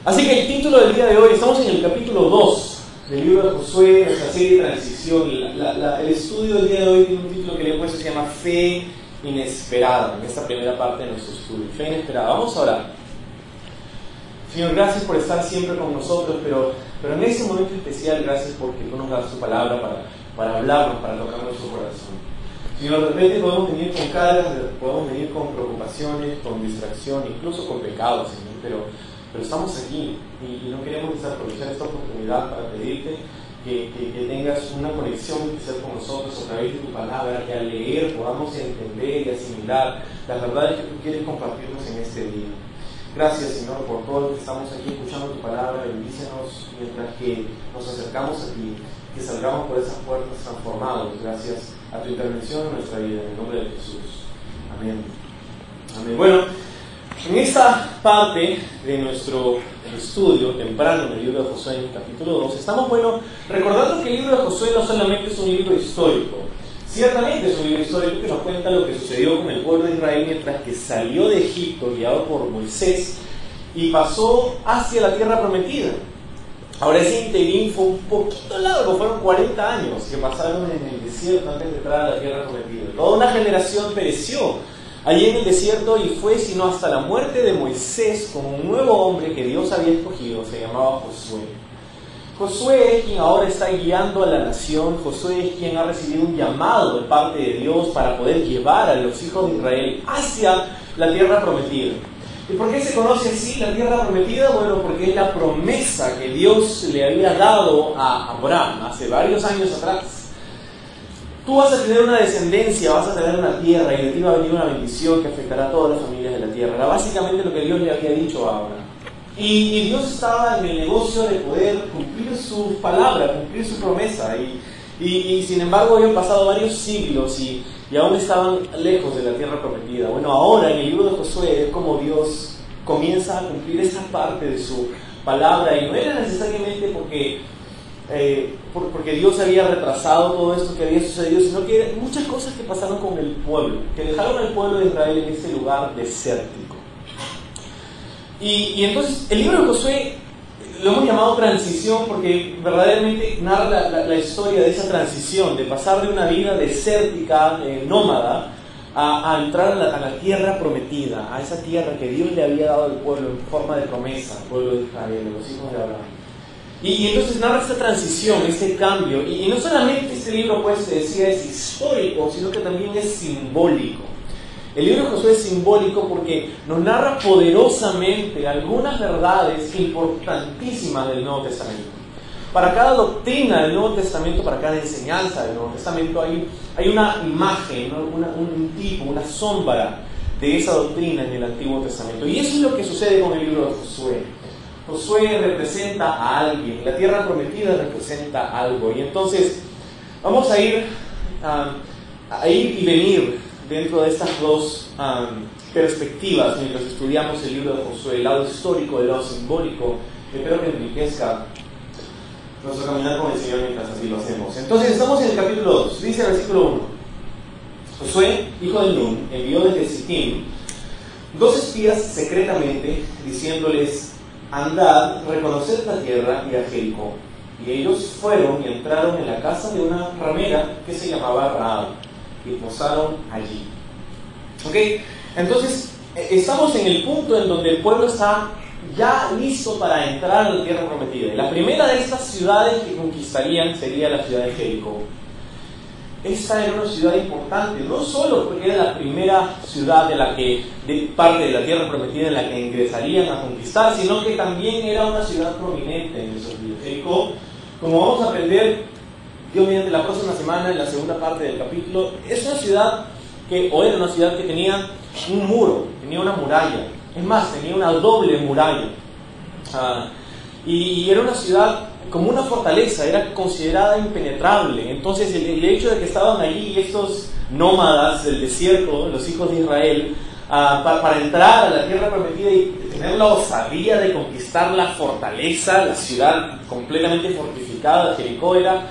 Así que el título del día de hoy, estamos en el capítulo 2 del libro de Josué, nuestra serie de transición. El estudio del día de hoy tiene un título que le he puesto, se llama Fe Inesperada, en esta primera parte de nuestro estudio. Fe Inesperada. Vamos a orar. Señor, gracias por estar siempre con nosotros, pero en este momento especial, gracias porque tú nos das tu palabra para hablarnos, para tocar nuestro corazón. Señor, de repente podemos venir con cargas, podemos venir con preocupaciones, con distracción, incluso con pecados, Señor, pero estamos aquí y no queremos desaprovechar esta oportunidad para pedirte que tengas una conexión especial con nosotros a través de tu palabra, que al leer podamos entender y asimilar las verdades que tú quieres compartirnos en este día. Gracias, Señor, por todo lo que estamos aquí escuchando tu palabra. Bendícenos mientras que nos acercamos a ti, que salgamos por esas puertas transformados gracias a tu intervención en nuestra vida, en el nombre de Jesús. Amén. Amén. Bueno, en esta parte de nuestro estudio temprano en el libro de Josué, en el capítulo 2, estamos recordando que el libro de Josué no solamente es un libro histórico. Ciertamente es un libro histórico que nos cuenta lo que sucedió con el pueblo de Israel mientras que salió de Egipto, guiado por Moisés, y pasó hacia la tierra prometida. Ahora ese interín fue un poquito largo, fueron 40 años que pasaron en el desierto antes de entrar a la tierra prometida. Toda una generación pereció allí en el desierto y fue sino hasta la muerte de Moisés con un nuevo hombre que Dios había escogido, se llamaba Josué. Josué es quien ahora está guiando a la nación. Josué es quien ha recibido un llamado de parte de Dios para poder llevar a los hijos de Israel hacia la tierra prometida. ¿Y por qué se conoce así la tierra prometida? Bueno, porque es la promesa que Dios le había dado a Abraham hace varios años atrás. Tú vas a tener una descendencia, vas a tener una tierra y de ti va a venir una bendición que afectará a todas las familias de la tierra. Era básicamente lo que Dios le había dicho a Abraham. Y Dios estaba en el negocio de poder cumplir su palabra, cumplir su promesa. Y sin embargo habían pasado varios siglos y aún estaban lejos de la tierra prometida. Bueno, ahora en el libro de Josué es como Dios comienza a cumplir esa parte de su palabra. Y no era necesariamente porque Dios había retrasado todo esto que había sucedido, sino que muchas cosas que pasaron con el pueblo, que dejaron al pueblo de Israel en ese lugar desértico. Y entonces el libro de Josué lo hemos llamado transición porque verdaderamente narra la historia de esa transición, de pasar de una vida desértica, nómada, a entrar a la tierra prometida, a esa tierra que Dios le había dado al pueblo en forma de promesa, al pueblo de Israel, a los hijos de Abraham. Y entonces narra esta transición, este cambio, y no solamente este libro, pues se decía, es histórico, sino que también es simbólico. El libro de Josué es simbólico porque nos narra poderosamente algunas verdades importantísimas del Nuevo Testamento. Para cada doctrina del Nuevo Testamento, para cada enseñanza del Nuevo Testamento, hay una imagen, un tipo, una sombra de esa doctrina en el Antiguo Testamento. Y eso es lo que sucede con el libro de Josué. Josué representa a alguien, la tierra prometida representa algo. Y entonces vamos a ir y venir dentro de estas dos perspectivas mientras estudiamos el libro de Josué, el lado histórico, el lado simbólico. Espero que enriquezca nuestro caminar con el Señor mientras así lo hacemos. Entonces estamos en el capítulo 2, dice el versículo 1: Josué, hijo de Nun, envió desde Sittim 2 espías secretamente, diciéndoles: andad, reconoced la tierra y a Jericó. Y ellos fueron y entraron en la casa de una ramera que se llamaba Rahab, y posaron allí. ¿Ok? Entonces, estamos en el punto en donde el pueblo está ya listo para entrar a la tierra prometida. La primera de estas ciudades que conquistarían sería la ciudad de Jericó. Esta era una ciudad importante, no solo porque era la primera ciudad de parte de la tierra prometida en la que ingresarían a conquistar, sino que también era una ciudad prominente en esos días. Jericó, como vamos a aprender Dios mediante la próxima semana, en la segunda parte del capítulo, es una ciudad era una ciudad que tenía un muro, tenía una muralla. Es más, tenía una doble muralla. Y era una ciudad como una fortaleza, era considerada impenetrable. Entonces el hecho de que estaban allí estos nómadas del desierto, los hijos de Israel, para entrar a la tierra prometida y tener la osadía de conquistar la fortaleza, la ciudad completamente fortificada de Jericó, era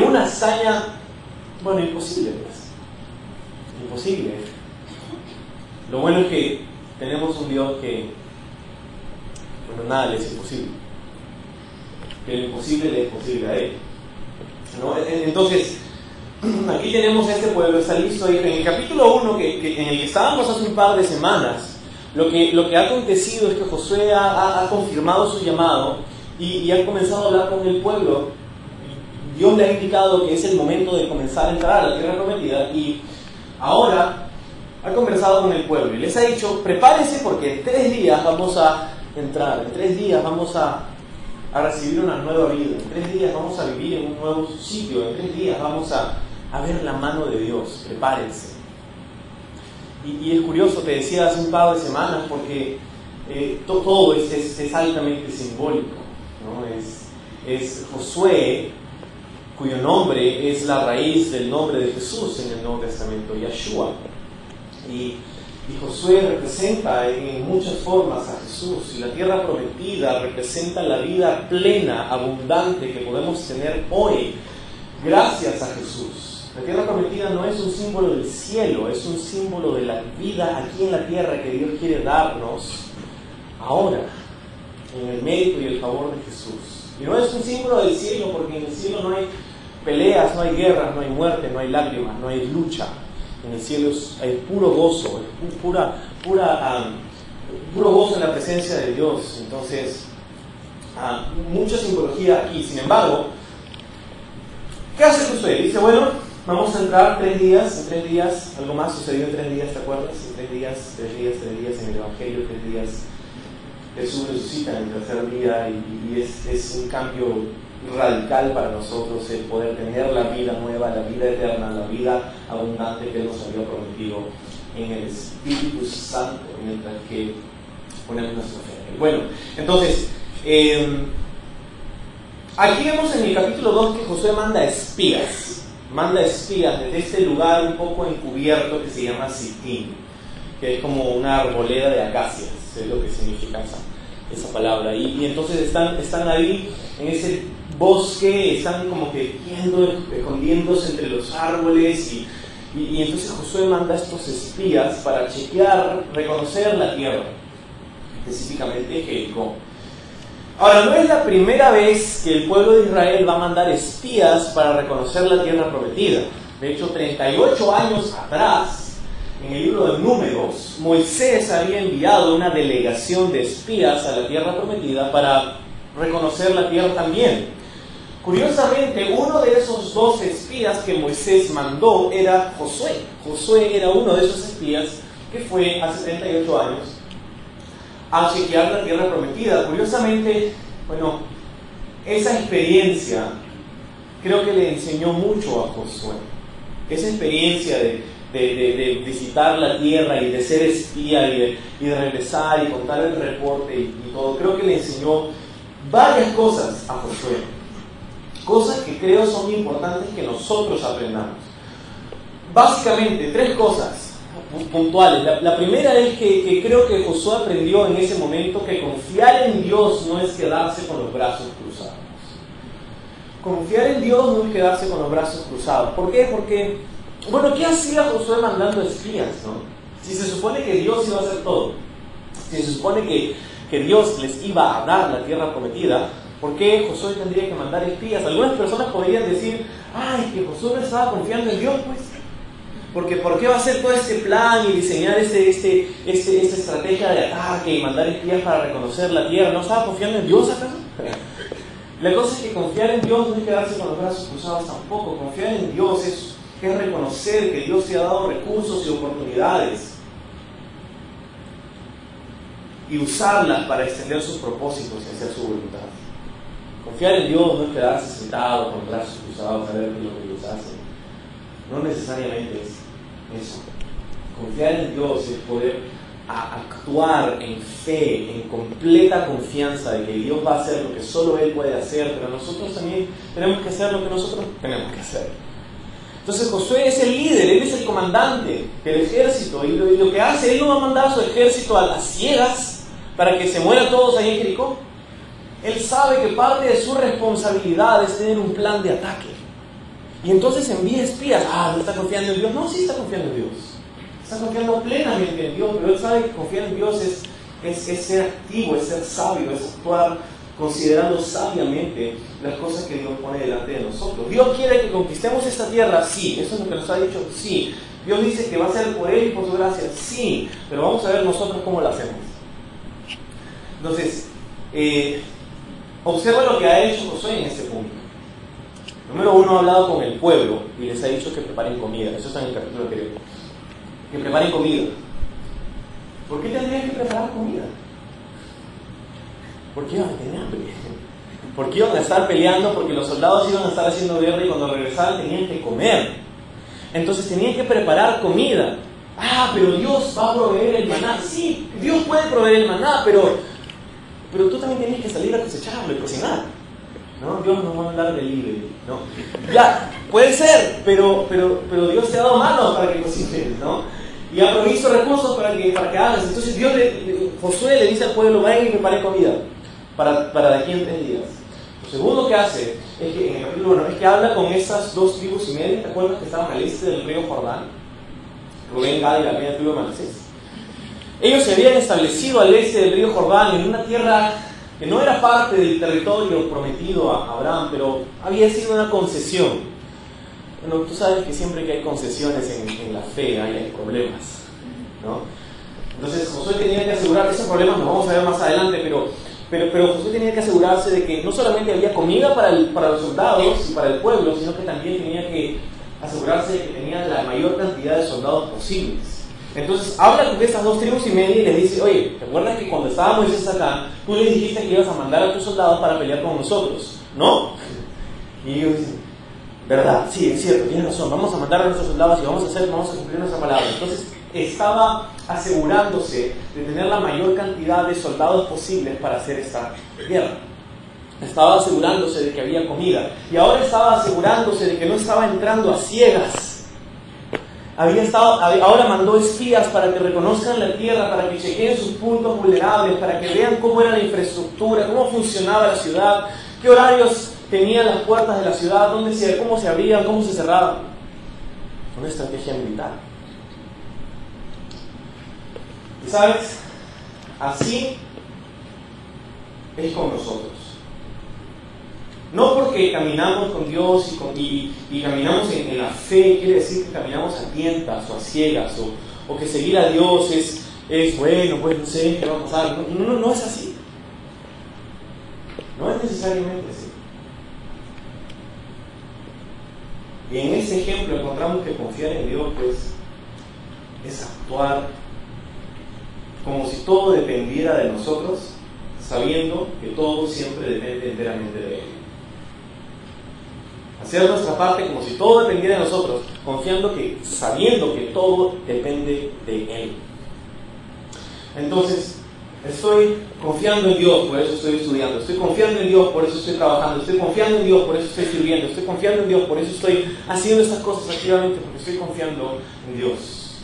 una hazaña, imposible, pues. Imposible. Lo bueno es que tenemos un Dios que Bueno, nada le es imposible. Que lo imposible le es posible a Él, ¿no? Entonces, aquí tenemos este pueblo, está listo. Y en el capítulo 1, en el que estábamos hace un par de semanas, lo que ha acontecido es que Josué ha confirmado su llamado y ha comenzado a hablar con el pueblo. Dios le ha indicado que es el momento de comenzar a entrar a la tierra prometida, y ahora ha conversado con el pueblo y les ha dicho: prepárense, porque en 3 días vamos a entrar, en 3 días vamos a recibir una nueva vida, en 3 días vamos a vivir en un nuevo sitio, en 3 días vamos a ver la mano de Dios, prepárense. Y es curioso, te decía hace un par de semanas, porque todo es altamente simbólico, ¿no? Es Josué, cuyo nombre es la raíz del nombre de Jesús en el Nuevo Testamento, Yeshua. Y Josué representa en muchas formas a Jesús, y la tierra prometida representa la vida plena, abundante que podemos tener hoy gracias a Jesús. La tierra prometida no es un símbolo del cielo, es un símbolo de la vida aquí en la tierra que Dios quiere darnos ahora, en el mérito y el favor de Jesús. Y no es un símbolo del cielo, porque en el cielo no hay peleas, no hay guerras, no hay muerte, no hay lágrimas, no hay lucha. En el cielo hay puro gozo, puro gozo en la presencia de Dios. Entonces, mucha simbología aquí. Sin embargo, ¿qué hace Josué? Dice: bueno, vamos a entrar 3 días, en 3 días, algo más sucedió en 3 días, ¿te acuerdas? En 3 días en el Evangelio, 3 días Jesús resucita en el tercer día, y es un cambio radical para nosotros el poder tener la vida nueva, la vida eterna, la vida abundante que Él nos había prometido en el Espíritu Santo, mientras que ponemos nuestra fe. Bueno, entonces, aquí vemos en el capítulo 2 que Josué manda espías desde este lugar un poco encubierto que se llama Sittim, que es como una arboleda de acacias, es lo que significa esa palabra. Y entonces están ahí en ese bosque, están como que escondiéndose entre los árboles, y entonces Josué manda a estos espías para chequear, reconocer la tierra, específicamente Jericó. Ahora, no es la primera vez que el pueblo de Israel va a mandar espías para reconocer la tierra prometida. De hecho, 38 años atrás, en el libro de Números, Moisés había enviado una delegación de espías a la tierra prometida para reconocer la tierra también. Curiosamente, uno de esos 2 espías que Moisés mandó era Josué. Josué era uno de esos espías que fue hace 38 años a chequear la tierra prometida. Curiosamente, bueno, esa experiencia creo que le enseñó mucho a Josué. Esa experiencia de visitar la tierra y de ser espía y de regresar y contar el reporte y todo, creo que le enseñó varias cosas a Josué. Cosas que creo son importantes que nosotros aprendamos. Básicamente, 3 cosas puntuales. La primera es que creo que Josué aprendió en ese momento que confiar en Dios no es quedarse con los brazos cruzados. Confiar en Dios no es quedarse con los brazos cruzados. ¿Por qué? Porque, bueno, ¿qué hacía Josué mandando espías, no? Si se supone que Dios iba a hacer todo, si se supone que Dios les iba a dar la tierra prometida, ¿por qué Josué tendría que mandar espías? Algunas personas podrían decir: ay, que Josué no estaba confiando en Dios, pues. Porque ¿por qué va a hacer todo este plan y diseñar esta estrategia de ataque y mandar espías para reconocer la tierra? ¿No estaba confiando en Dios acaso? La cosa es que confiar en Dios no es quedarse con los brazos cruzados tampoco. Confiar en Dios es reconocer que Dios te ha dado recursos y oportunidades y usarlas para extender sus propósitos y hacer su voluntad. Confiar en Dios no es quedarse sentado con los brazos cruzados a ver qué es lo que Dios hace. No necesariamente es eso. Confiar en Dios es poder actuar en fe, en completa confianza de que Dios va a hacer lo que solo Él puede hacer, pero nosotros también tenemos que hacer lo que nosotros tenemos que hacer. Entonces Josué es el líder, él es el comandante del ejército, y lo que hace, él no va a mandar a su ejército a las ciegas para que se mueran todos ahí en Jericó. Él sabe que parte de su responsabilidad es tener un plan de ataque. Y entonces envía espías. ¿No está confiando en Dios? No, sí está confiando en Dios. Está confiando plenamente en Dios, pero él sabe que confiar en Dios es es ser activo, es ser sabio, es actuar considerando sabiamente las cosas que Dios pone delante de nosotros. Dios quiere que conquistemos esta tierra, sí, eso es lo que nos ha dicho, sí. Dios dice que va a ser por Él y por su gracia, sí, pero vamos a ver nosotros cómo lo hacemos. Entonces, observa lo que ha hecho Josué en este punto. Número 1, ha hablado con el pueblo y les ha dicho que preparen comida. Eso está en el capítulo anterior. Que preparen comida. ¿Por qué tendrían que preparar comida? Porque iban a tener hambre. Porque iban a estar peleando, porque los soldados iban a estar haciendo guerra y cuando regresaban tenían que comer. Entonces tenían que preparar comida. Ah, pero Dios va a proveer el maná. Sí, Dios puede proveer el maná, pero tú también tienes que salir a cosecharlo y cocinar. ¿No? Dios nos va a mandar delivery, ¿no? Ya, puede ser, pero Dios te ha dado manos para que cocines, ¿no? Y ha provisto recursos para que hagas. Entonces Josué le dice al pueblo, vayan y preparen comida para de aquí en 3 días. Lo segundo que hace es que en el capítulo 1 es que habla con esas 2 tribus y media, ¿te acuerdas? Que estaban al este del río Jordán, Rubén, Gad y la media tribu de Manasés. Ellos se habían establecido al este del río Jordán en una tierra que no era parte del territorio prometido a Abraham, pero había sido una concesión. Bueno, tú sabes que siempre que hay concesiones en la fe hay problemas, ¿no? Entonces Josué tenía que asegurar, esos problemas los vamos a ver más adelante, pero Josué tenía que asegurarse de que no solamente había comida para los soldados y para el pueblo, sino que también tenía que asegurarse de que tenía la mayor cantidad de soldados posibles. Entonces habla con esas 2 tribus y media y les dice, oye, ¿te acuerdas que cuando estábamos Moisés acá, tú les dijiste que ibas a mandar a tus soldados para pelear con nosotros? ¿No? Y ellos dicen, ¿verdad? Sí, es cierto, tienes razón, vamos a mandar a nuestros soldados y vamos a cumplir nuestra palabra. Entonces estaba asegurándose de tener la mayor cantidad de soldados posibles para hacer esta guerra. Estaba asegurándose de que había comida y ahora estaba asegurándose de que no estaba entrando a ciegas. Ahora mandó espías para que reconozcan la tierra, para que chequeen sus puntos vulnerables, para que vean cómo era la infraestructura, cómo funcionaba la ciudad, qué horarios tenían las puertas de la ciudad, cómo se abrían, cómo se cerraban. Una estrategia militar. ¿Y sabes? Así es con nosotros. No porque caminamos con Dios y caminamos en la fe, quiere decir que caminamos a tientas o a ciegas, o que seguir a Dios es bueno, pues no sé qué va a pasar. No es así. No es necesariamente así. Y en ese ejemplo encontramos que confiar en Dios pues es actuar como si todo dependiera de nosotros, sabiendo que todo siempre depende enteramente de Él. Hacer nuestra parte como si todo dependiera de nosotros, sabiendo que todo depende de Él. Entonces, estoy confiando en Dios, por eso estoy estudiando. Estoy confiando en Dios, por eso estoy trabajando. Estoy confiando en Dios, por eso estoy sirviendo. Estoy confiando en Dios, por eso estoy haciendo estas cosas activamente, porque estoy confiando en Dios.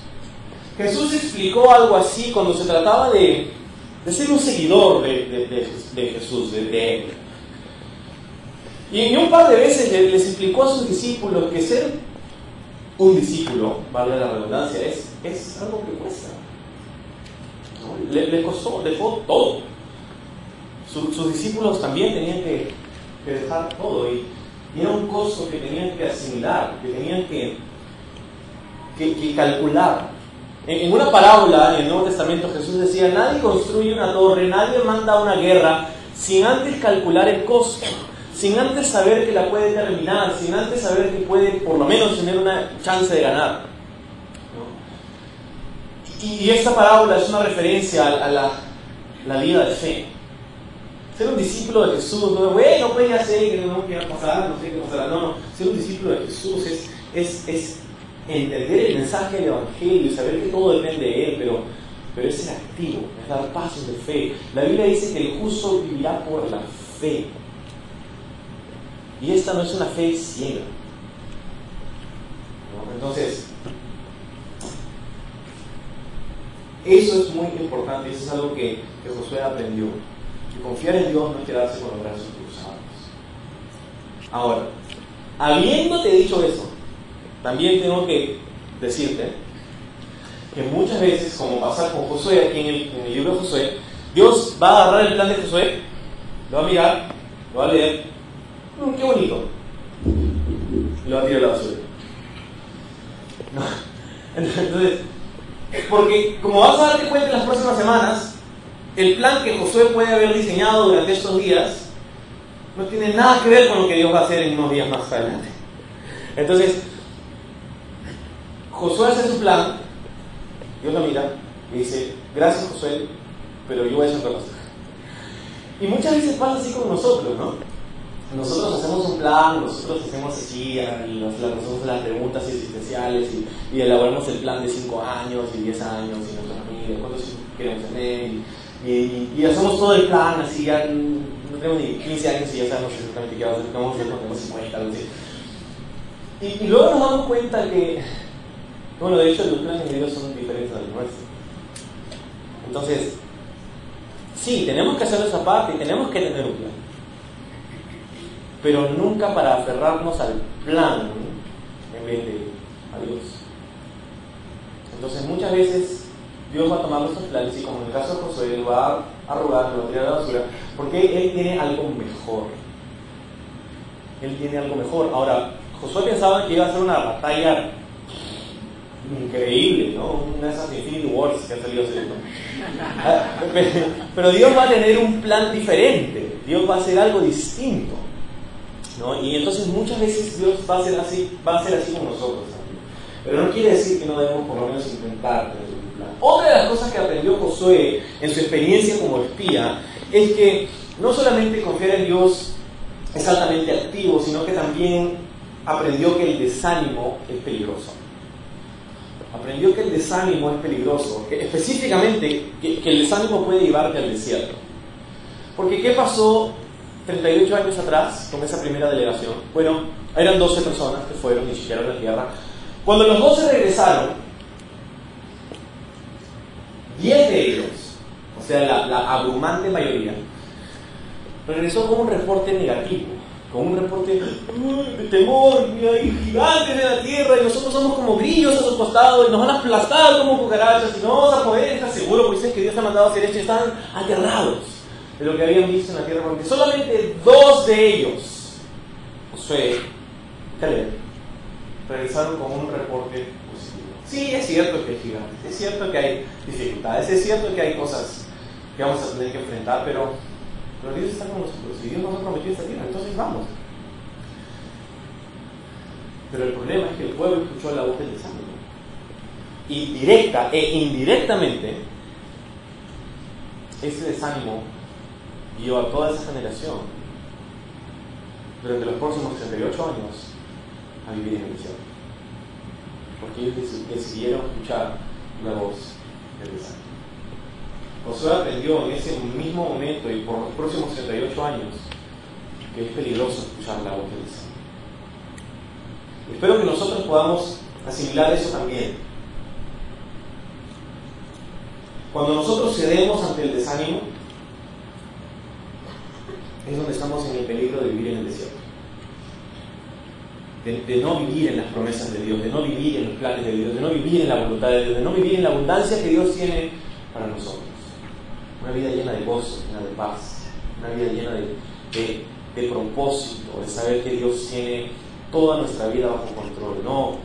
Jesús explicó algo así cuando se trataba de ser un seguidor de Jesús, de Él. Y un par de veces les explicó a sus discípulos que ser un discípulo, valga la redundancia, es algo que cuesta. ¿No? Le costó todo. Sus discípulos también tenían que dejar todo y era un costo que tenían que asimilar, que tenían que calcular. En una parábola en el Nuevo Testamento Jesús decía, nadie construye una torre, nadie manda una guerra sin antes calcular el costo, sin antes saber que la puede terminar, sin antes saber que puede por lo menos tener una chance de ganar, ¿no? Y esta parábola es una referencia a la vida de fe. Ser un discípulo de Jesús, no, bueno, pues ya sé que no quiero pasar, no sé qué pasará. No, ser un discípulo de Jesús es entender el mensaje del Evangelio y saber que todo depende de Él, pero es ser activo, es dar pasos de fe. La Biblia dice que el justo vivirá por la fe. Y esta no es una fe ciega, ¿no? Entonces, eso es muy importante, eso es algo que Josué aprendió. Que confiar en Dios no es quedarse con los brazos cruzados. Ahora, habiéndote dicho eso, también tengo que decirte que muchas veces, como pasa con Josué aquí en el libro de Josué, Dios va a agarrar el plan de Josué, lo va a mirar, lo va a leer. ¡Qué bonito! Y lo va a tirar a la basura. No. Entonces, porque como vas a darte cuenta en las próximas semanas, el plan que Josué puede haber diseñado durante estos días no tiene nada que ver con lo que Dios va a hacer en unos días más adelante. Entonces, Josué hace su plan, Dios lo mira y dice: gracias, Josué, pero yo voy a hacer otra cosa. Y muchas veces pasa así con nosotros, ¿no? Nosotros hacemos un plan, nosotros hacemos así, hacemos las preguntas existenciales y elaboramos el plan de 5 años y 10 años y nuestra familia, cuántos queremos tener y hacemos todo el plan así, ya no tenemos ni 15 años y ya sabemos exactamente qué vamos a hacer cuando tenemos 50, algo así. Y luego nos damos cuenta que, bueno, de hecho los planes de Dios son diferentes a los nuestros. Entonces, sí, tenemos que hacer nuestra parte y tenemos que tener un plan, pero nunca para aferrarnos al plan en vez de a Dios. Entonces muchas veces Dios va a tomar nuestros planes y, como en el caso de Josué, lo va a arrugar, lo va a tirar a la basura, porque Él tiene algo mejor. Él tiene algo mejor. Ahora, Josué pensaba que iba a ser una batalla increíble, ¿no? Una de esas Infinity Wars que ha salido hace tiempo. Pero Dios va a tener un plan diferente. Dios va a hacer algo distinto, ¿no? Y entonces muchas veces Dios va a ser así con nosotros también. Pero no quiere decir que no debemos por lo menos intentar tener un plan. Otra de las cosas que aprendió Josué en su experiencia como espía es que no solamente confiar en Dios es altamente activo, sino que también aprendió que el desánimo es peligroso. Aprendió que el desánimo es peligroso, que específicamente que el desánimo puede llevarte al desierto. Porque ¿qué pasó 38 años atrás con esa primera delegación? Bueno, eran 12 personas que fueron y llegaron a la tierra. Cuando los 12 regresaron, 10 de ellos, o sea, la abrumante mayoría, regresó con un reporte negativo, con un reporte de temor: hay gigantes en la tierra y nosotros somos como grillos a su costado y nos van a aplastar como cucarachas y no vamos a poder estar seguros porque dicen que Dios ha mandado a hacer esto y están aterrados de lo que habían visto en la tierra, porque solamente 2 de ellos, Josué y Caleb, regresaron con un reporte positivo. Sí, es cierto que hay gigantes, es cierto que hay dificultades, es cierto que hay cosas que vamos a tener que enfrentar, pero Dios está con nosotros y Dios nos ha prometido esta tierra, entonces vamos. Pero el problema es que el pueblo escuchó la voz del desánimo y directa e indirectamente ese desánimo guió a toda esa generación durante los próximos 38 años a vivir en el desierto, porque ellos decidieron escuchar la voz del desánimo. Josué aprendió en ese mismo momento y por los próximos 38 años que es peligroso escuchar la voz del desánimo. Espero que nosotros podamos asimilar eso también. Cuando nosotros cedemos ante el desánimo, es donde estamos en el peligro de vivir en el desierto, de no vivir en las promesas de Dios, de no vivir en los planes de Dios, de no vivir en la voluntad de Dios, de no vivir en la abundancia que Dios tiene para nosotros. Una vida llena de gozo, llena de paz, una vida llena de propósito, de saber que Dios tiene toda nuestra vida bajo control. No,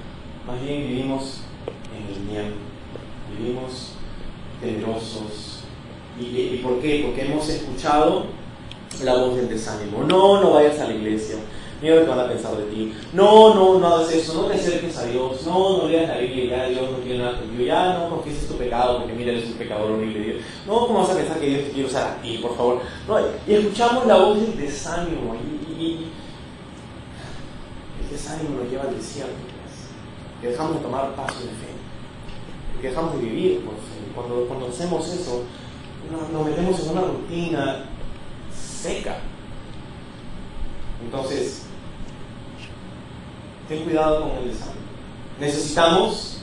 más bien vivimos en el miedo, vivimos temerosos. ¿Y por qué? Porque hemos escuchado la voz del desánimo. No vayas a la iglesia, mira lo que van a pensar de ti. No hagas eso, no te acerques a Dios, no leas la Biblia, ya Dios no quiere nada contigo, ya no confieses tu pecado porque mira, eres un pecador horrible. No, ¿cómo vas a pensar que Dios te quiere usar a ti, por favor? No, y escuchamos la voz del desánimo y el desánimo nos lleva al desierto, pues, que dejamos de tomar pasos de fe, que dejamos de vivir por fe. Cuando hacemos eso, nos metemos en una rutina seca. Entonces, ten cuidado con el desánimo. Necesitamos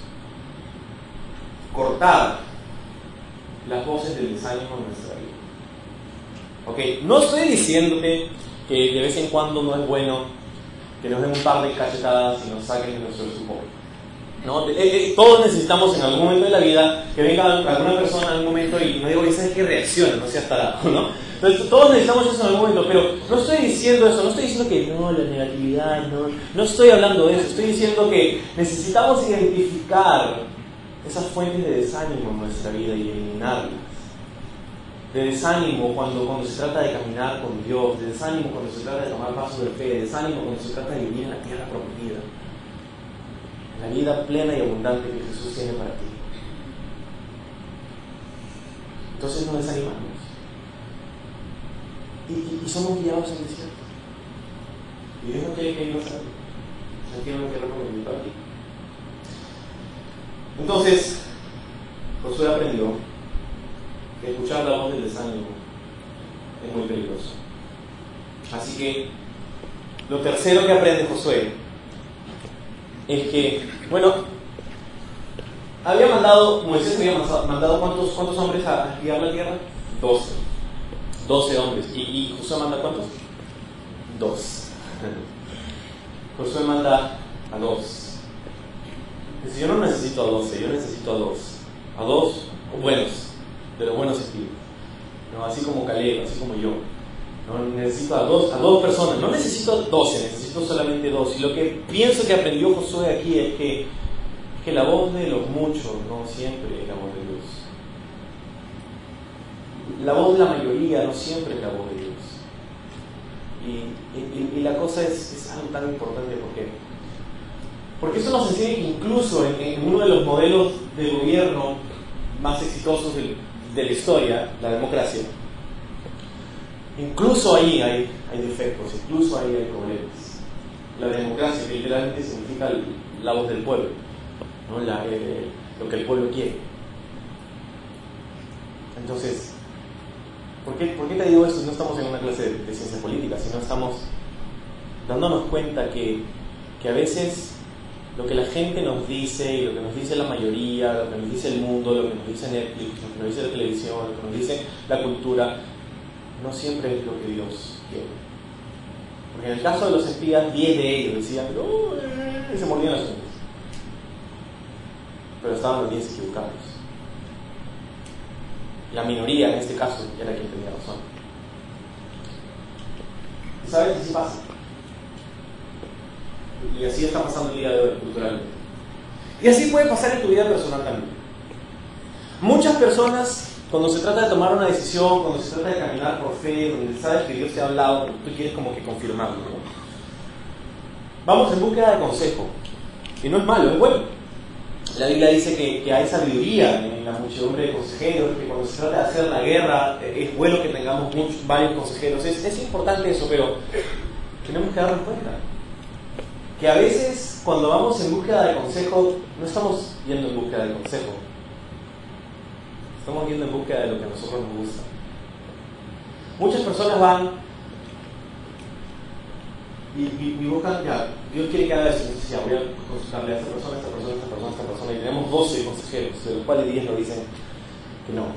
cortar las voces del desánimo en nuestra vida. No estoy diciéndote que de vez en cuando no es bueno que nos den un par de cachetadas y nos saquen de nuestro estupor. ¿no? Todos necesitamos en algún momento de la vida que venga alguna persona en algún momento y no digo, ¿sabes qué? Reacciona, no sea tarado, ¿no? Entonces todos necesitamos eso en algún momento, pero no estoy diciendo eso, no estoy diciendo que no, la negatividad, no estoy hablando de eso, estoy diciendo que necesitamos identificar esas fuentes de desánimo en nuestra vida y eliminarlas. De desánimo cuando se trata de caminar con Dios, de desánimo cuando se trata de tomar pasos de fe, de desánimo cuando se trata de vivir en la tierra prometida, la vida plena y abundante que Jesús tiene para ti. Entonces nos desanimamos y somos guiados al desierto. Y Dios no quiere que ellos salgan, no quiere que lo pongan aquí. Entonces Josué aprendió que escuchar la voz del desánimo es muy peligroso. Así que lo tercero que aprende Josué es que, Moisés había mandado ¿cuántos hombres a guiar la tierra? 12 hombres. ¿Y Josué manda cuántos? 2. Josué manda a 2. Dice, yo no necesito a 12, yo necesito a 2. A 2 buenos, de los buenos espíritus. ¿No? Así como Caleb, así como yo. No necesito a dos personas, no necesito 12, necesito solamente 2. Y lo que pienso que aprendió Josué aquí es que la voz de los muchos no siempre es la voz de Dios. La voz de la mayoría no siempre es la voz de Dios. Y la cosa es algo tan importante porque eso nos enseña que incluso en uno de los modelos de gobierno más exitosos de la historia, la democracia, incluso ahí hay defectos, incluso ahí hay problemas. La democracia, que literalmente significa la voz del pueblo, ¿no? Lo que el pueblo quiere. Entonces, ¿por qué te digo esto? No estamos en una clase de ciencia política, sino estamos dándonos cuenta que a veces lo que la gente nos dice y lo que nos dice la mayoría, lo que nos dice el mundo, lo que nos dice Netflix, lo que nos dice la televisión, lo que nos dice la cultura, no siempre es lo que Dios quiere. Porque en el caso de los espías, 10 de ellos decían, y se mordían las uñas. Pero estaban los 10 equivocados. La minoría, en este caso, era quien tenía razón. ¿Y sabes? Así pasa. Y así está pasando el día de hoy, culturalmente. Y así puede pasar en tu vida personal también. Muchas personas, cuando se trata de tomar una decisión, cuando se trata de caminar por fe, donde sabes que Dios te ha hablado, tú quieres como que confirmarlo, ¿no? Vamos en búsqueda de consejo. Y no es malo, es bueno. La Biblia dice que hay sabiduría en la muchedumbre de consejeros, que cuando se trata de hacer la guerra, es bueno que tengamos varios consejeros. Es importante eso, pero tenemos que darnos cuenta que a veces cuando vamos en búsqueda de consejo, no estamos yendo en búsqueda de consejo, estamos yendo en búsqueda de lo que a nosotros nos gusta. Muchas personas van y buscan, ya, Dios quiere que haga eso, entonces ya voy a consultarle a esta persona, y tenemos 12 consejeros, de los cuales 10 nos dicen que no.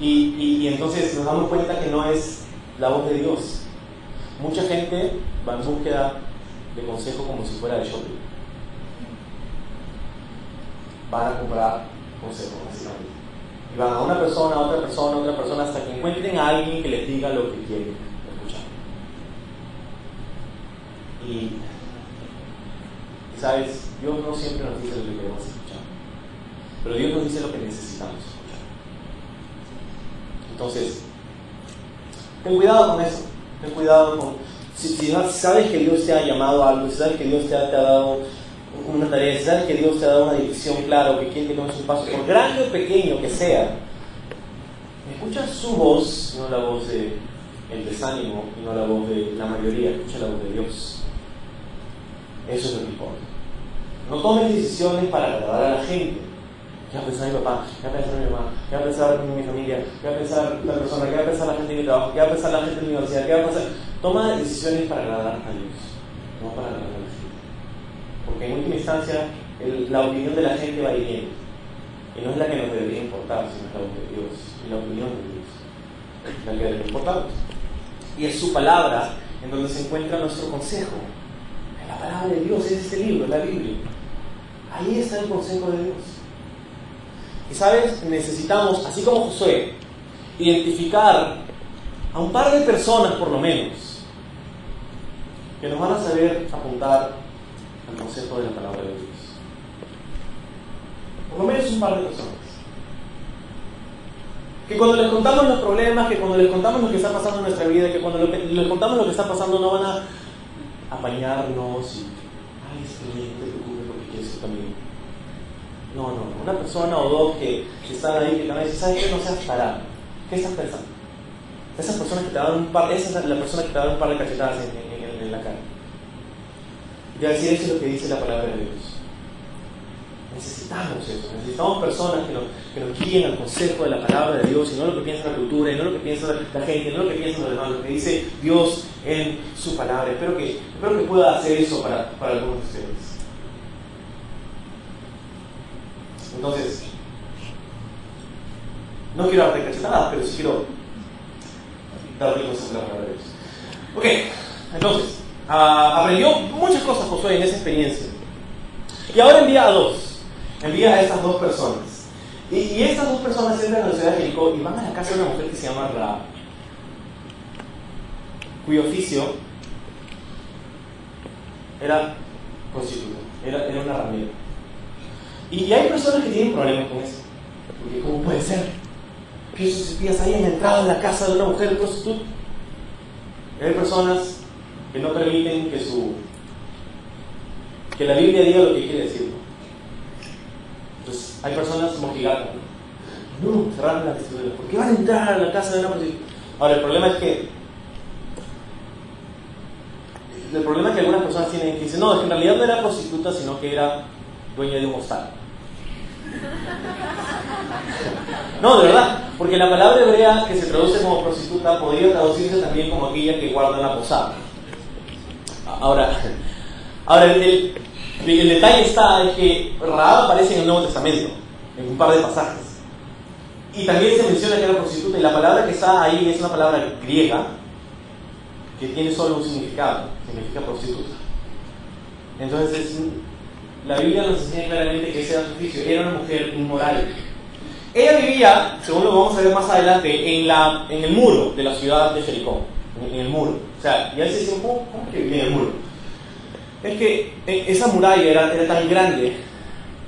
Y entonces nos damos cuenta que no es la voz de Dios. Mucha gente va en búsqueda de consejo como si fuera de shopping. Van a comprar consejo, básicamente. Y van a una persona, a otra persona, hasta que encuentren a alguien que les diga lo que quieren escuchar. Y sabes, Dios no siempre nos dice lo que queremos escuchar, pero Dios nos dice lo que necesitamos escuchar. Entonces, ten cuidado con eso. Ten cuidado con... Si sabes que Dios te ha llamado a algo, si sabes que Dios te ha dado una tarea, si sabes que Dios te ha dado una dirección clara, que quiere que tomes un paso, por grande o pequeño que sea, escucha su voz, no la voz del desánimo, no la voz de la mayoría, escucha la voz de Dios. Eso es lo que importa. No tomes decisiones para agradar a la gente. ¿Qué va a pensar mi papá? ¿Qué va a pensar mi mamá? ¿Qué va a pensar mi familia? ¿Qué va a pensar la persona? ¿Qué va a pensar la gente de mi trabajo? ¿Qué va a pensar la gente de mi universidad? ¿Qué va a pensar? Toma decisiones para agradar a Dios, no para agradar a la gente. Porque en última instancia, la opinión de la gente va a ir bien. Y no es la que nos debería importar, sino es la voz de Dios. Y la opinión de Dios es la que debe importarnos. Y es su palabra en donde se encuentra nuestro consejo. Es la palabra de Dios, es este libro, es la Biblia. Ahí está el consejo de Dios. Y sabes, necesitamos, así como Josué, identificar a un par de personas por lo menos que nos van a saber apuntar al consejo de la palabra de Dios. Por lo menos un par de personas. Que cuando les contamos los problemas, que cuando les contamos lo que está pasando en nuestra vida, que cuando les contamos lo que está pasando no van a apañarnos y ay, no te preocupes porque quieres que también. No. Una persona o dos que están ahí, que también dicen, ¿sabes qué? No seas parado. ¿Qué estás pensando? Esa es la persona que te da un par de cachetadas en la cara. Y te va a decir, eso es lo que dice la palabra de Dios. Necesitamos eso, necesitamos personas que nos guíen al consejo de la palabra de Dios y no lo que piensa la cultura, y no lo que piensa la gente, no lo que piensan los demás, lo que dice Dios en su palabra. Espero que pueda hacer eso para algunos de ustedes. Entonces, no quiero darte cachetadas, pero sí quiero darte el consejo de la palabra de Dios. Ok, entonces, aprendió muchas cosas Josué en esa experiencia. Y ahora envía a estas dos personas. Y estas dos personas entran a la ciudad de Jericó y van a la casa de una mujer que se llama Rahab, cuyo oficio era prostituta, era una ramera. Y hay personas que tienen problemas con eso. Porque ¿cómo puede ser que esos espías hayan entrado en la casa de una mujer prostituta? Hay personas que no permiten que la Biblia diga lo que quiere decir, ¿no? Entonces, hay personas mojigatas, ¿no? Cerraron la vestidura. ¿Por qué van a entrar a la casa de una prostituta? Ahora, el problema es que algunas personas tienen que decir, no, es que en realidad no era prostituta, sino que era dueña de un hostal. No, de verdad, porque la palabra hebrea que se traduce como prostituta podría traducirse también como aquella que guarda la posada. Ahora el detalle está en que Rahab aparece en el Nuevo Testamento, en un par de pasajes. Y también se menciona que era prostituta, y la palabra que está ahí es una palabra griega que tiene solo un significado, significa prostituta. Entonces, la Biblia nos enseña claramente que ese era su oficio, era una mujer inmoral. Ella vivía, según lo vamos a ver más adelante, en el muro de la ciudad de Jericó, en el muro. O sea, y a veces dicen, ¿cómo que vivía en el muro? Es que esa muralla era tan grande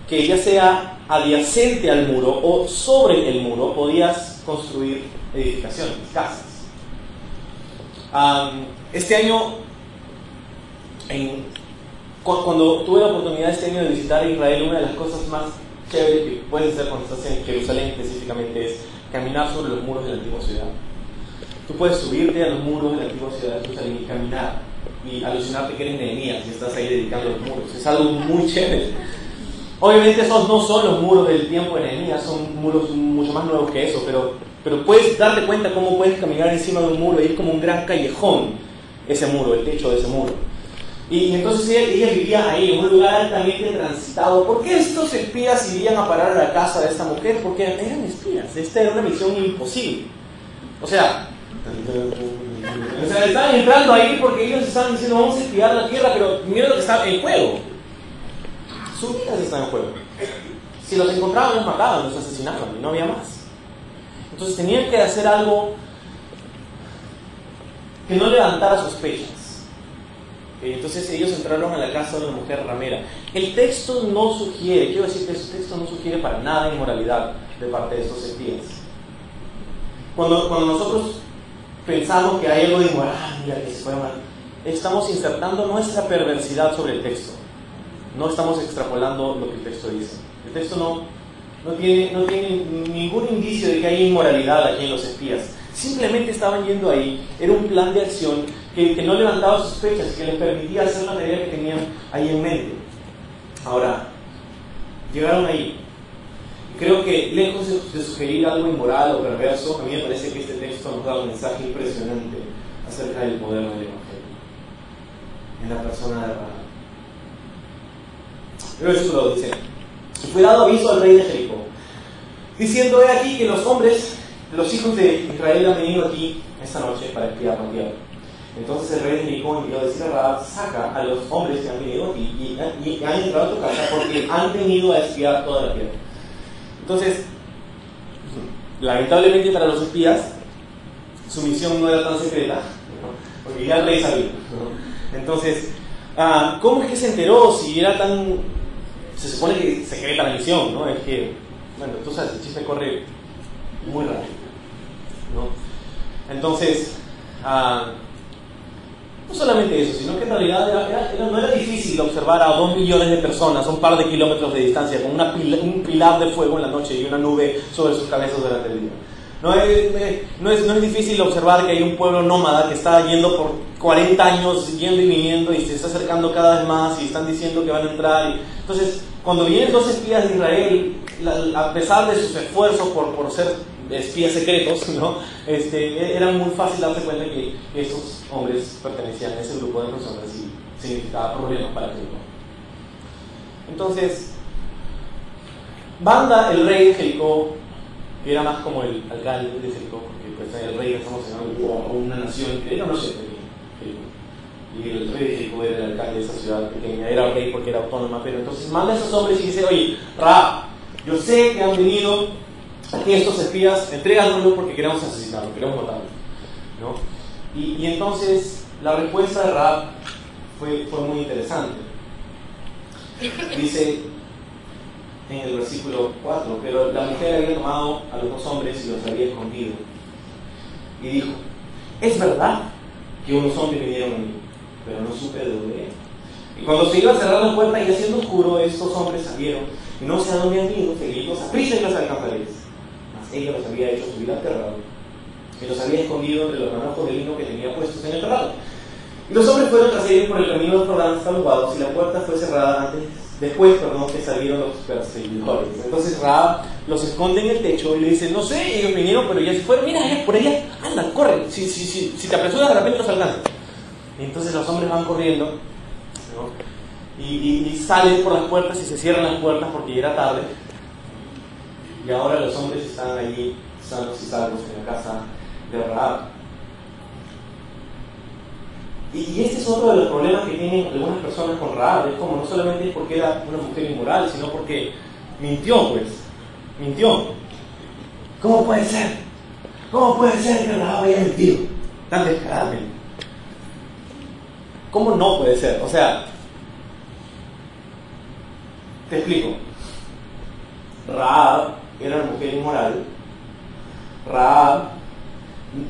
que ya sea adyacente al muro o sobre el muro podías construir edificaciones, casas. Este año, cuando tuve la oportunidad este año de visitar Israel, una de las cosas más chéveres que puedes hacer cuando estás en Jerusalén específicamente es caminar sobre los muros de la antigua ciudad. Tú puedes subirte a los muros de la antigua ciudad de Jerusalén y caminar y alucinarte que eres Nehemías y estás ahí dedicando los muros. Es algo muy chévere. Obviamente esos no son los muros del tiempo de Nehemías, son muros mucho más nuevos que eso, pero puedes darte cuenta cómo puedes caminar encima de un muro y es como un gran callejón ese muro, el techo de ese muro. Y entonces ella vivía ahí, en un lugar altamente transitado. ¿Por qué estos espías irían a parar a la casa de esta mujer? Porque eran espías, esta era una misión imposible. O sea, estaban entrando ahí porque ellos estaban diciendo vamos a espiar la tierra, pero mira lo que está en juego. Sus vidas están en juego. Si los encontraban, los mataban, los asesinaban y no había más. Entonces tenían que hacer algo que no levantara sospechas. Entonces ellos entraron a la casa de una mujer ramera. El texto no sugiere, quiero decir que el texto no sugiere para nada inmoralidad de parte de estos espías. Cuando nosotros pensamos que hay algo de inmoral, mira que se fue mal, estamos insertando nuestra perversidad sobre el texto. No estamos extrapolando lo que el texto dice. El texto no tiene ningún indicio de que hay inmoralidad aquí en los espías. Simplemente estaban yendo ahí. Era un plan de acción que no levantaba sospechas, que les permitía hacer la tarea que tenían ahí en mente. Ahora, llegaron ahí. Creo que lejos de sugerir algo inmoral o perverso, a mí me parece que este texto nos da un mensaje impresionante acerca del poder del Evangelio en la persona de Rahab. El versículo dice: fue dado aviso al rey de Jericó, diciendo: he aquí que los hombres, los hijos de Israel, han venido aquí esta noche para espiar la tierra. Entonces el rey de Jericó envió a decir a Rahab: saca a los hombres que han venido y han entrado a tu casa porque han venido a espiar toda la tierra. Entonces, lamentablemente para los espías, su misión no era tan secreta, ¿no? Porque ya el rey sabía, ¿no? Entonces, ¿cómo es que se enteró si era tan... Se supone que secreta la misión, ¿no? Es que, bueno, tú sabes, el chisme corre muy rápido, ¿no? Entonces, no solamente eso, sino que en realidad no era difícil observar a 2 millones de personas a un par de kilómetros de distancia con un pilar de fuego en la noche y una nube sobre sus cabezas durante el día. No es difícil observar que hay un pueblo nómada que está yendo por 40 años, yendo y viniendo, y se está acercando cada vez más, y están diciendo que van a entrar. Entonces, cuando vienen 2 espías de Israel, a pesar de sus esfuerzos por ser espías secretos, ¿no? Era muy fácil darse cuenta que esos hombres pertenecían a ese grupo de personas y significaba problemas para Jericó. Entonces, manda el rey de Jericó, que era más como el alcalde de Jericó, porque pues, el rey, estamos en una nación que era, no sé, y el rey de Jericó era el alcalde de esa ciudad pequeña, era rey porque era autónoma, pero entonces manda a esos hombres y dice: oye, Rahab, yo sé que han venido aquí estos espías, entréganoslo porque queremos asesinarlo, queremos matarlo, ¿no? Y entonces la respuesta de Rahab fue muy interesante. Dice en el versículo 4: pero la mujer había tomado a los 2 hombres y los había escondido. Y dijo: es verdad que unos hombres vinieron a mí, pero no supe de dónde eran. Y cuando se iba a cerrar la puerta y haciendo oscuro, estos hombres salieron, y no sé a dónde han ido, seguidos a prisa y los alcanzaréis. Mas ella los había hecho subir al terrado, y los había escondido entre los manojos de lino que tenía puestos en el terrado. Y los hombres fueron tras ellos por el camino de Jordán hasta los vados, y la puerta fue cerrada después que salieron los perseguidores. Entonces Rahab los esconde en el techo y le dice: no sé, ellos vinieron, pero ya se fueron, mira, por allá, anda, corre, si te apresuras de repente los alcanzas. Y entonces los hombres van corriendo, ¿no? y salen por las puertas y se cierran las puertas porque ya era tarde, y ahora los hombres están allí sanos y salvos en la casa de Rahab. Y este es otro de los problemas que tienen algunas personas con Rahab. Es como, no solamente es porque era una mujer inmoral, sino porque mintió. ¿Cómo puede ser? ¿Cómo puede ser que Rahab haya mentido tan descaradamente? ¿Cómo no puede ser? O sea, te explico. Rahab era una mujer inmoral. Rahab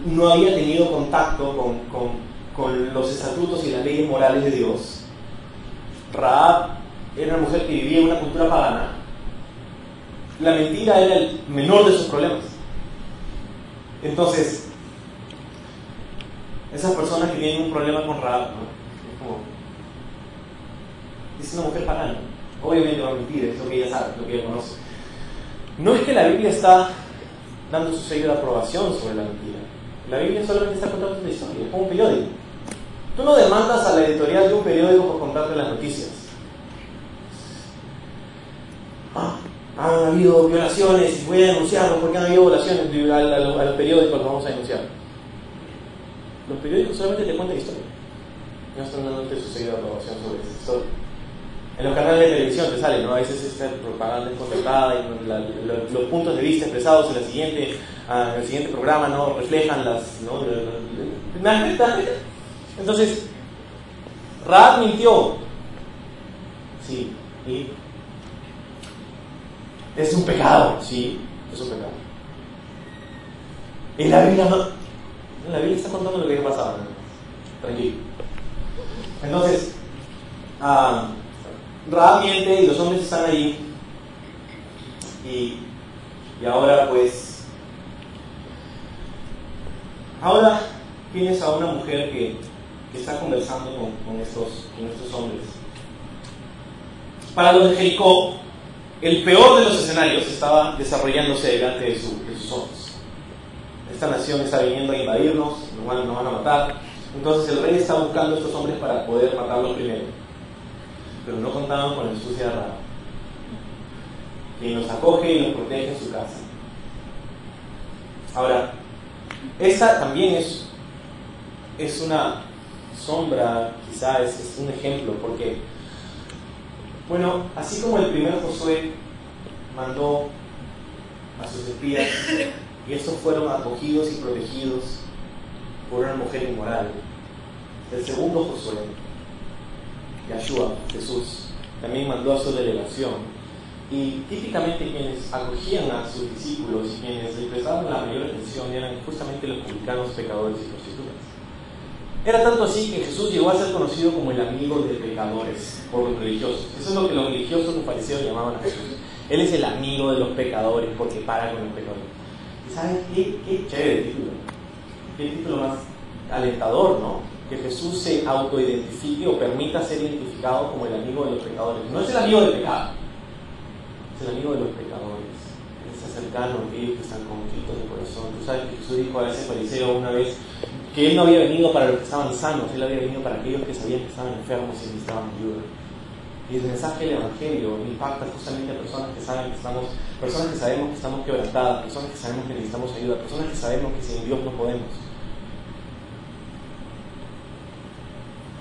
no había tenido contacto con los estatutos y las leyes morales de Dios. Rahab era una mujer que vivía en una cultura pagana. La mentira era el menor de sus problemas. Entonces, esas personas que tienen un problema con Rahab, ¿no? Es una mujer pagana. Obviamente va a mentir, es lo que ella sabe, lo que ella conoce. No es que la Biblia está dando su sello de aprobación sobre la mentira. La Biblia solamente está contando una historia, es como un periódico. Tú no demandas a la editorial de un periódico por contarte las noticias. Han habido violaciones y voy a denunciarlo porque han habido violaciones. Al periódico los vamos a denunciar. Los periódicos solamente te cuentan historia. No están dándote su sello de aprobación sobre esa historia. En los canales de televisión te sale, ¿no? A veces esta propaganda es contratada y los puntos de vista expresados en el siguiente programa no reflejan las, ¿no? Entonces, Rahab mintió. Sí, y es un pecado. Sí, es un pecado. Y la Biblia está contando lo que ha pasado, ¿no? Tranquilo. Entonces, Rahab miente y los hombres están allí. Y ahora pues, ahora tienes a una mujer que está conversando con estos hombres. Para los de Jericó, el peor de los escenarios estaba desarrollándose delante de sus ojos. Esta nación está viniendo a invadirnos, nos van a matar. Entonces el rey está buscando a estos hombres para poder matarlos primero. Pero no contaban con la astucia de Rahab, quien los acoge y los protege en su casa. Ahora, esta también es una sombra, quizás es un ejemplo, porque, bueno, así como el primer Josué mandó a sus espías y estos fueron acogidos y protegidos por una mujer inmoral, el segundo Josué, Yahshua, Jesús, también mandó a su delegación. Y típicamente quienes acogían a sus discípulos y quienes les prestaban la mayor atención eran justamente los publicanos, pecadores y prostitutas. Era tanto así que Jesús llegó a ser conocido como el amigo de pecadores por los religiosos. Eso es lo que los religiosos, los fariseos, llamaban a Jesús. Él es el amigo de los pecadores porque para con los pecadores. ¿Y saben qué chévere título? Qué título más alentador, ¿no? Que Jesús se autoidentifique o permita ser identificado como el amigo de los pecadores. No es el amigo del pecado, es el amigo de los pecadores. Él está cercano a aquellos que están conflictos de corazón. Tú sabes que Jesús dijo a ese fariseo una vez que él no había venido para los que estaban sanos, él había venido para aquellos que sabían que estaban enfermos y necesitaban ayuda. Y el mensaje del Evangelio impacta justamente a personas que saben que estamos, personas que sabemos que estamos quebrantadas, personas que sabemos que necesitamos ayuda, personas que sabemos que sin Dios no podemos.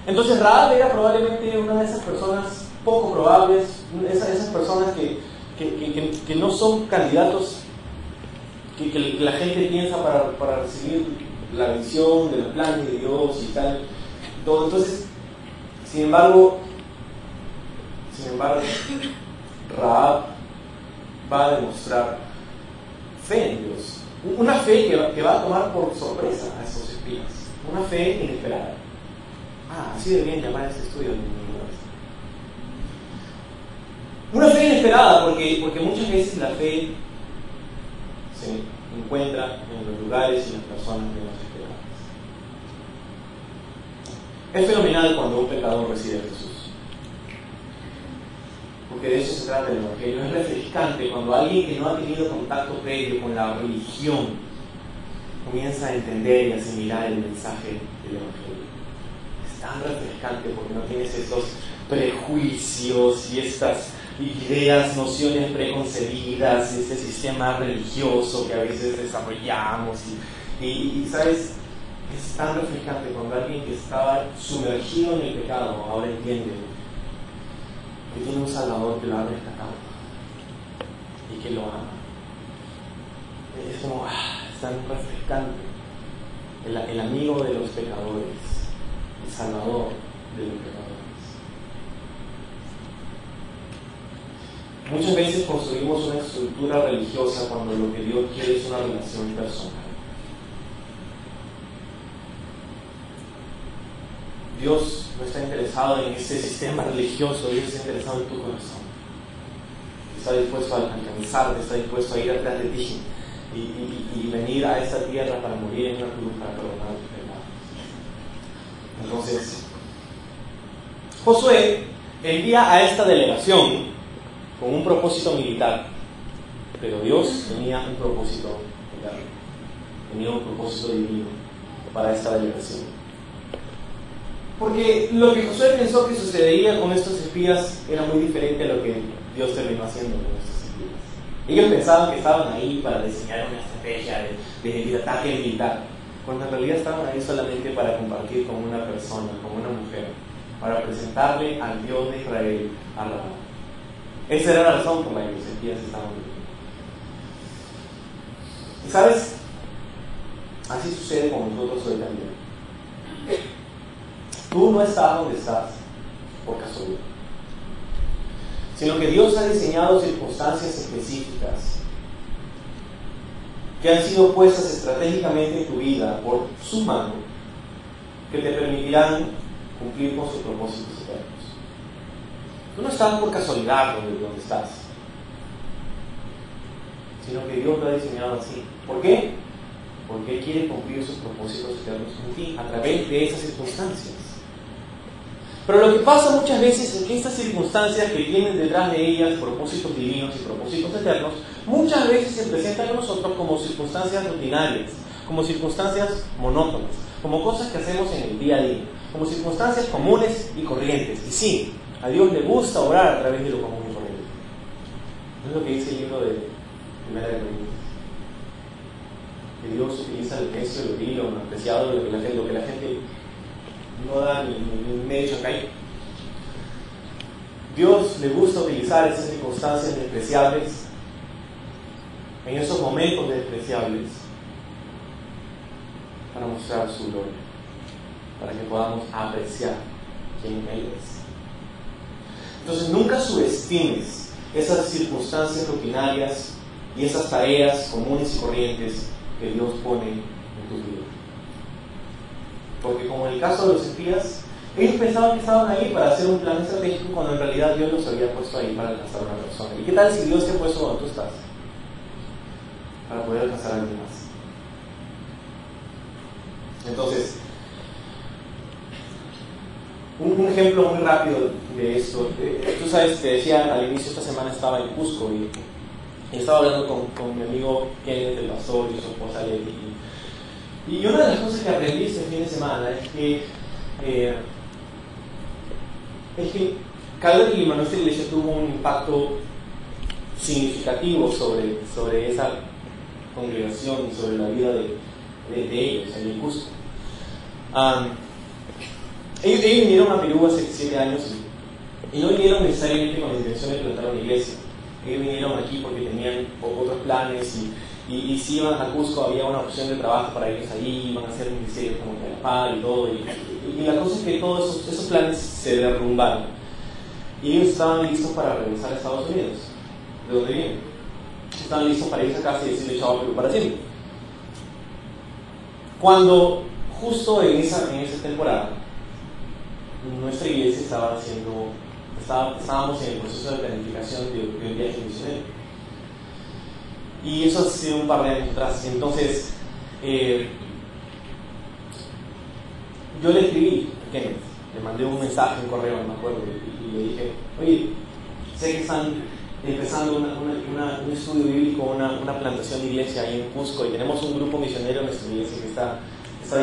Entonces Rahab era probablemente una de esas personas poco probables, esas personas que no son candidatos que la gente piensa para recibir la visión de los planes de Dios y tal. Todo. Entonces, sin embargo, Rahab va a demostrar fe en Dios. Una fe que va a tomar por sorpresa a esos espías. Una fe inesperada. Así deberían llamar a este estudio. Una fe inesperada, porque muchas veces la fe se encuentra en los lugares y en las personas menos esperadas. Es fenomenal cuando un pecador recibe a Jesús, porque de eso se trata el Evangelio. Es refrescante cuando alguien que no ha tenido contacto previo con la religión comienza a entender y asimilar el mensaje del Evangelio. Es tan refrescante porque no tienes estos prejuicios y estas ideas, nociones preconcebidas, este sistema religioso que a veces desarrollamos y ¿sabes? Es tan refrescante cuando alguien que estaba sumergido en el pecado ahora entiende que tiene un Salvador que lo ha rescatado y que lo ama. Es como, es tan refrescante. El amigo de los pecadores, el Salvador de los pecadores. Muchas veces construimos una estructura religiosa cuando lo que Dios quiere es una relación personal. Dios no está interesado en ese sistema religioso, Dios está interesado en tu corazón. Está dispuesto a alcanzarte, está dispuesto a ir atrás de ti y venir a esta tierra para morir en una cruz para perdonar tus pecados. Entonces, Josué envía a esta delegación con un propósito militar, pero Dios tenía un propósito eterno, tenía un propósito divino para esta delegación. Porque lo que Josué pensó que sucedería con estos espías era muy diferente a lo que Dios terminó haciendo con estos espías. Ellos pensaban que estaban ahí para diseñar una estrategia de ataque militar, cuando en realidad estaban ahí solamente para compartir con una persona, con una mujer, para presentarle al Dios de Israel a Rahab. Esa era la razón por la que los espías estaban viviendo. ¿Y sabes? Así sucede con nosotros hoy también. Tú no estás donde estás por casualidad, sino que Dios ha diseñado circunstancias específicas que han sido puestas estratégicamente en tu vida por su mano, que te permitirán cumplir con sus propósitos eternos. Tú no estás por casualidad donde estás, sino que Dios lo ha diseñado así. ¿Por qué? Porque Él quiere cumplir sus propósitos eternos en ti a través de esas circunstancias. Pero lo que pasa muchas veces es que estas circunstancias que tienen detrás de ellas propósitos divinos y propósitos eternos, muchas veces se presentan a nosotros como circunstancias rutinarias, como circunstancias monótonas, como cosas que hacemos en el día a día, como circunstancias comunes y corrientes. Y sí, a Dios le gusta obrar a través de lo común y corriente. ¿No es lo que dice el libro de 1 Corintios? Que Dios utiliza el necio, lo vil, lo menospreciado, lo que la gente no da ni medio chancay. Dios le gusta utilizar esas circunstancias despreciables, en esos momentos despreciables, para mostrar su gloria, para que podamos apreciar quién Él es. Entonces nunca subestimes esas circunstancias rutinarias y esas tareas comunes y corrientes que Dios pone en tu vida. Porque como en el caso de los espías, ellos pensaban que estaban ahí para hacer un plan estratégico cuando en realidad Dios los había puesto ahí para alcanzar a una persona. ¿Y qué tal si Dios te ha puesto donde tú estás? Para poder alcanzar a alguien más. Entonces, un ejemplo muy rápido de esto. Tú sabes, te decía al inicio, esta semana estaba en Cusco y estaba hablando con mi amigo Kenneth, el pastor, y su esposa Leti. Y una de las cosas que aprendí este fin de semana es que Calvary Lima, nuestra iglesia, tuvo un impacto significativo sobre esa congregación y sobre la vida de ellos en el Cusco. Ellos vinieron a Perú hace 7 años y no vinieron necesariamente con la intención de plantar una iglesia. Ellos vinieron aquí porque tenían otros planes y si iban a Cusco había una opción de trabajo para ellos allí, iban a hacer ministerios como Calapar y todo. Y la cosa es que todos esos planes se derrumbaron y ellos estaban listos para regresar a Estados Unidos, de donde vienen. Estaban listos para irse a casa y decirle chao a Perú para siempre. Cuando justo en esa temporada nuestra iglesia estábamos en el proceso de planificación de un viaje misionero. Y eso ha sido un par de años atrás. Entonces, yo le escribí a Kenneth, le mandé un mensaje, un correo, no me acuerdo, y le dije, oye, sé que están empezando un estudio bíblico, una plantación de iglesia ahí en Cusco, y tenemos un grupo misionero en nuestra iglesia que está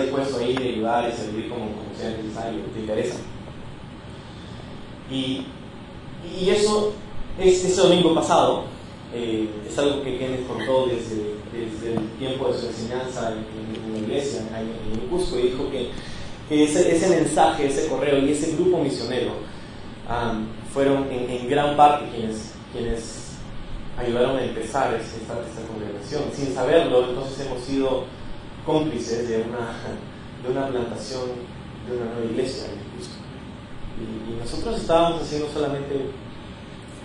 dispuesto a ir y ayudar y servir como sea necesario, ¿te interesa? Y eso, ese domingo pasado, es algo que Kenneth contó desde el tiempo de su enseñanza en la iglesia, en Cusco, y dijo que ese mensaje, ese correo y ese grupo misionero fueron en gran parte quienes ayudaron a empezar esta congregación. Sin saberlo, entonces hemos sido cómplices de una plantación de una nueva iglesia en Cusco. Y nosotros estábamos haciendo solamente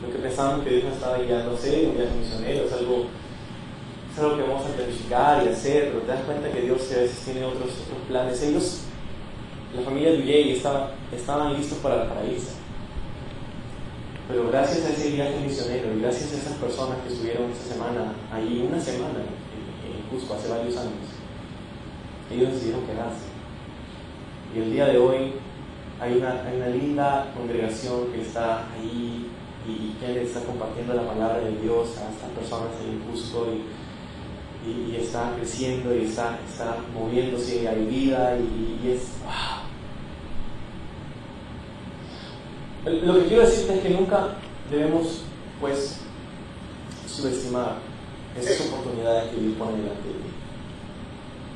lo que pensábamos que Dios nos estaba guiando a hacer, un viaje misionero, es algo que vamos a planificar y hacer, pero te das cuenta que Dios a veces tiene otros planes. Ellos, la familia de Uyey, estaban listos para irse. Pero gracias a ese viaje misionero y gracias a esas personas que estuvieron esta semana, ahí una semana en Cusco, hace varios años, ellos decidieron quedarse. Y el día de hoy hay una linda congregación que está ahí y que está compartiendo la palabra de Dios a estas personas en Cusco y está creciendo y está moviéndose, y hay vida y es wow. Lo que quiero decirte es que nunca debemos pues subestimar esas oportunidades que Dios pone delante de ti,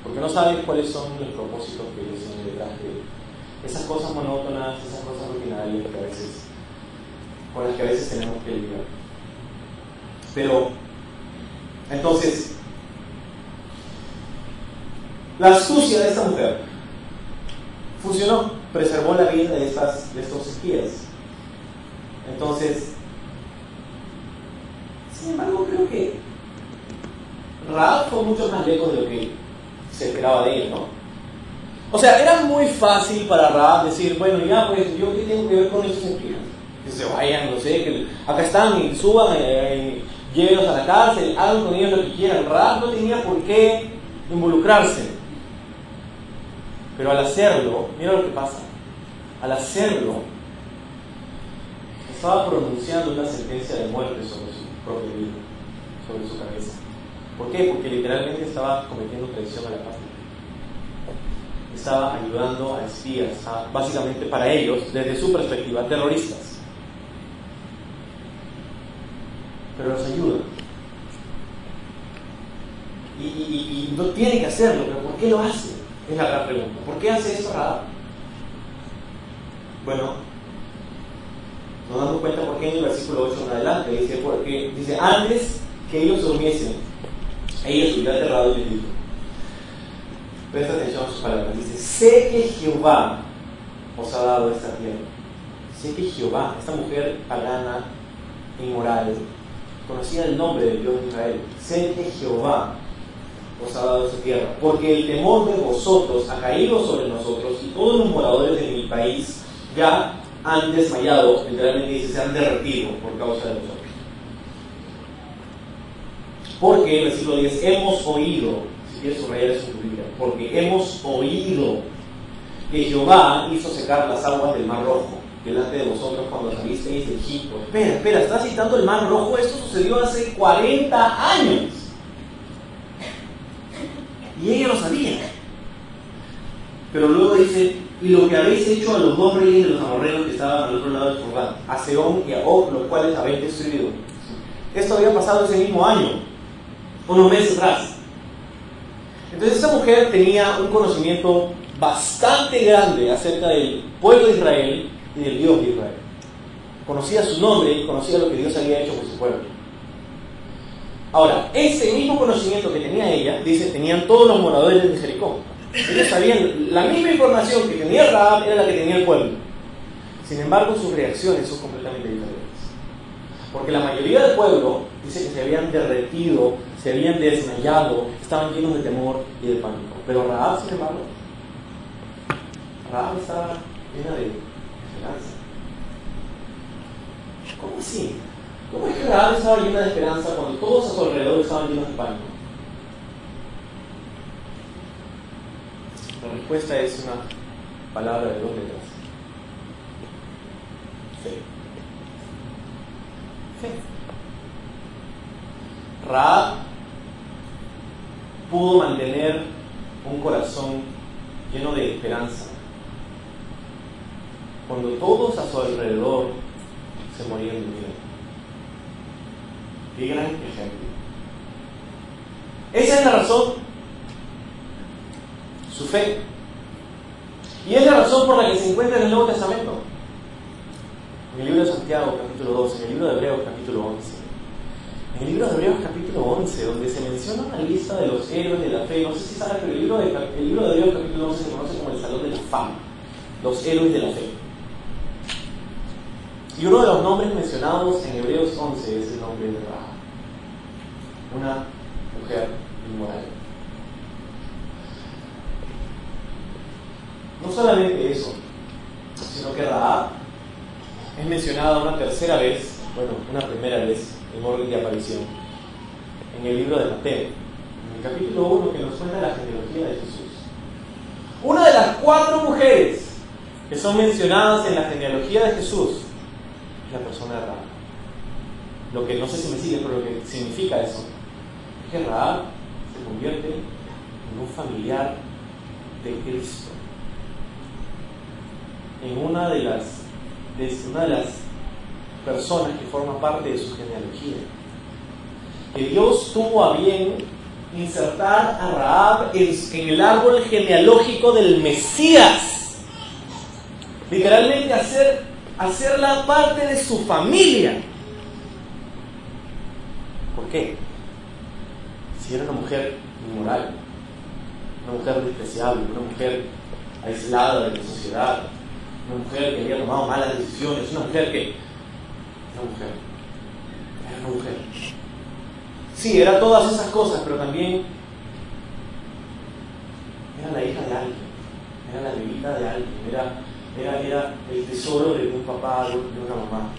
porque no sabes cuáles son los propósitos que Dios tiene detrás de esas cosas monótonas, esas cosas rutinarias con las que a veces tenemos que lidiar. Pero entonces, la astucia de esta mujer funcionó, preservó la vida de estos espías. Entonces, sin embargo, creo que Rahab fue mucho más lejos de lo que se esperaba de él, ¿no? O sea, era muy fácil para Rahab decir, bueno, ya pues, ¿yo qué tengo que ver con esos espías? Que se vayan, no sé, que acá están y suban, llévenlos a la cárcel, hagan con ellos lo que quieran. Rahab no tenía por qué involucrarse. Pero al hacerlo, mira lo que pasa. Al hacerlo, estaba pronunciando una sentencia de muerte sobre su propia vida, sobre su cabeza. ¿Por qué? Porque literalmente estaba cometiendo traición a la patria. Estaba ayudando a espías, básicamente para ellos, desde su perspectiva, terroristas. Pero los ayuda. Y no tiene que hacerlo, pero ¿por qué lo hace? Es la gran pregunta. ¿Por qué hace esto Rahab? Bueno, nos damos cuenta por qué en el versículo 8 en adelante dice, antes que ellos durmiesen, ella se hubiera aterrado y les dijo, presta atención a sus palabras, dice, sé que Jehová os ha dado esta tierra. Sé que Jehová, esta mujer pagana, inmoral, conocía el nombre del Dios de Israel. Sé que Jehová os ha dado esta tierra, porque el temor de vosotros ha caído sobre nosotros y todos los moradores de mi país ya han desmayado, literalmente dice, se han derretido por causa de nosotros. Porque, versículo 10, hemos oído, si quieres subrayar eso en tu Biblia, porque hemos oído que Jehová hizo secar las aguas del Mar Rojo delante de vosotros cuando salisteis de Egipto. Espera, ¿estás citando el Mar Rojo? Esto sucedió hace 40 años. Y ella lo sabía. Pero luego dice, y lo que habéis hecho a los dos reyes de los amorreos que estaban al otro lado del Jordán, a Sehón y a Og, los cuales habéis destruido. Esto había pasado ese mismo año, unos meses atrás. Entonces esa mujer tenía un conocimiento bastante grande acerca del pueblo de Israel y del Dios de Israel. Conocía su nombre y conocía lo que Dios había hecho por su pueblo. Ahora, ese mismo conocimiento que tenía ella, dice, tenían todos los moradores de Jericó. Ellos sabían, la misma información que tenía Rahab era la que tenía el pueblo. Sin embargo, sus reacciones son completamente diferentes. Porque la mayoría del pueblo dice que se habían derretido, se habían desmayado, estaban llenos de temor y de pánico. Pero Rahab, sin embargo, Rahab estaba llena de esperanza. ¿Cómo así? ¿Cómo es que Rahab estaba llena de esperanza cuando todos a su alrededor estaban llenos de pánico? La respuesta es una palabra de 2 letras. Fe. Fe. Rahab pudo mantener un corazón lleno de esperanza cuando todos a su alrededor se morían de miedo. Qué gran ejemplo. Esa es la razón, su fe. Y es la razón por la que se encuentra en el Nuevo Testamento. En el libro de Santiago, capítulo 12, en el libro de Hebreos, capítulo 11. En el libro de Hebreos, capítulo 11, donde se menciona una lista de los héroes de la fe. No sé si saben, pero el libro de Hebreos, capítulo 11, se conoce como el Salón de la Fama. Los héroes de la fe. Y uno de los nombres mencionados en Hebreos 11 es el nombre de Rahab, una mujer inmoral. No solamente eso, sino que Rahab es mencionada una tercera vez, una primera vez en orden de aparición, en el libro de Mateo, en el capítulo 1, que nos cuenta la genealogía de Jesús. Una de las 4 mujeres que son mencionadas en la genealogía de Jesús, la persona de Rahab. Lo que no sé si me sigue, pero lo que significa eso es que Rahab se convierte en un familiar de Cristo, en una de las personas que forman parte de su genealogía. Que Dios tuvo a bien insertar a Rahab en el árbol genealógico del Mesías, literalmente hacerla parte de su familia. ¿Por qué? Si era una mujer inmoral, una mujer despreciable, una mujer aislada de la sociedad, una mujer que había tomado malas decisiones, una mujer. Sí, era todas esas cosas, pero también era la hija de alguien, era la bebita de alguien, era el tesoro de un papá, de una mamá.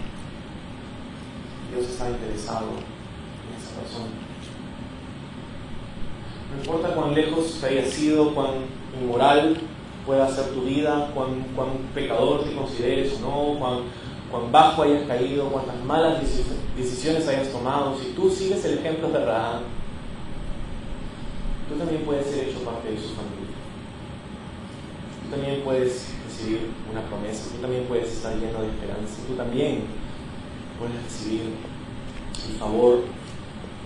Dios está interesado en esa persona. No importa cuán lejos te hayas sido, cuán inmoral pueda ser tu vida, cuán pecador te consideres o no, cuán bajo hayas caído, cuántas malas decisiones hayas tomado, si tú sigues el ejemplo de Rahab, tú también puedes ser hecho parte de su familia. Tú también puedes recibir una promesa, tú también puedes estar lleno de esperanza, tú también puedes recibir el favor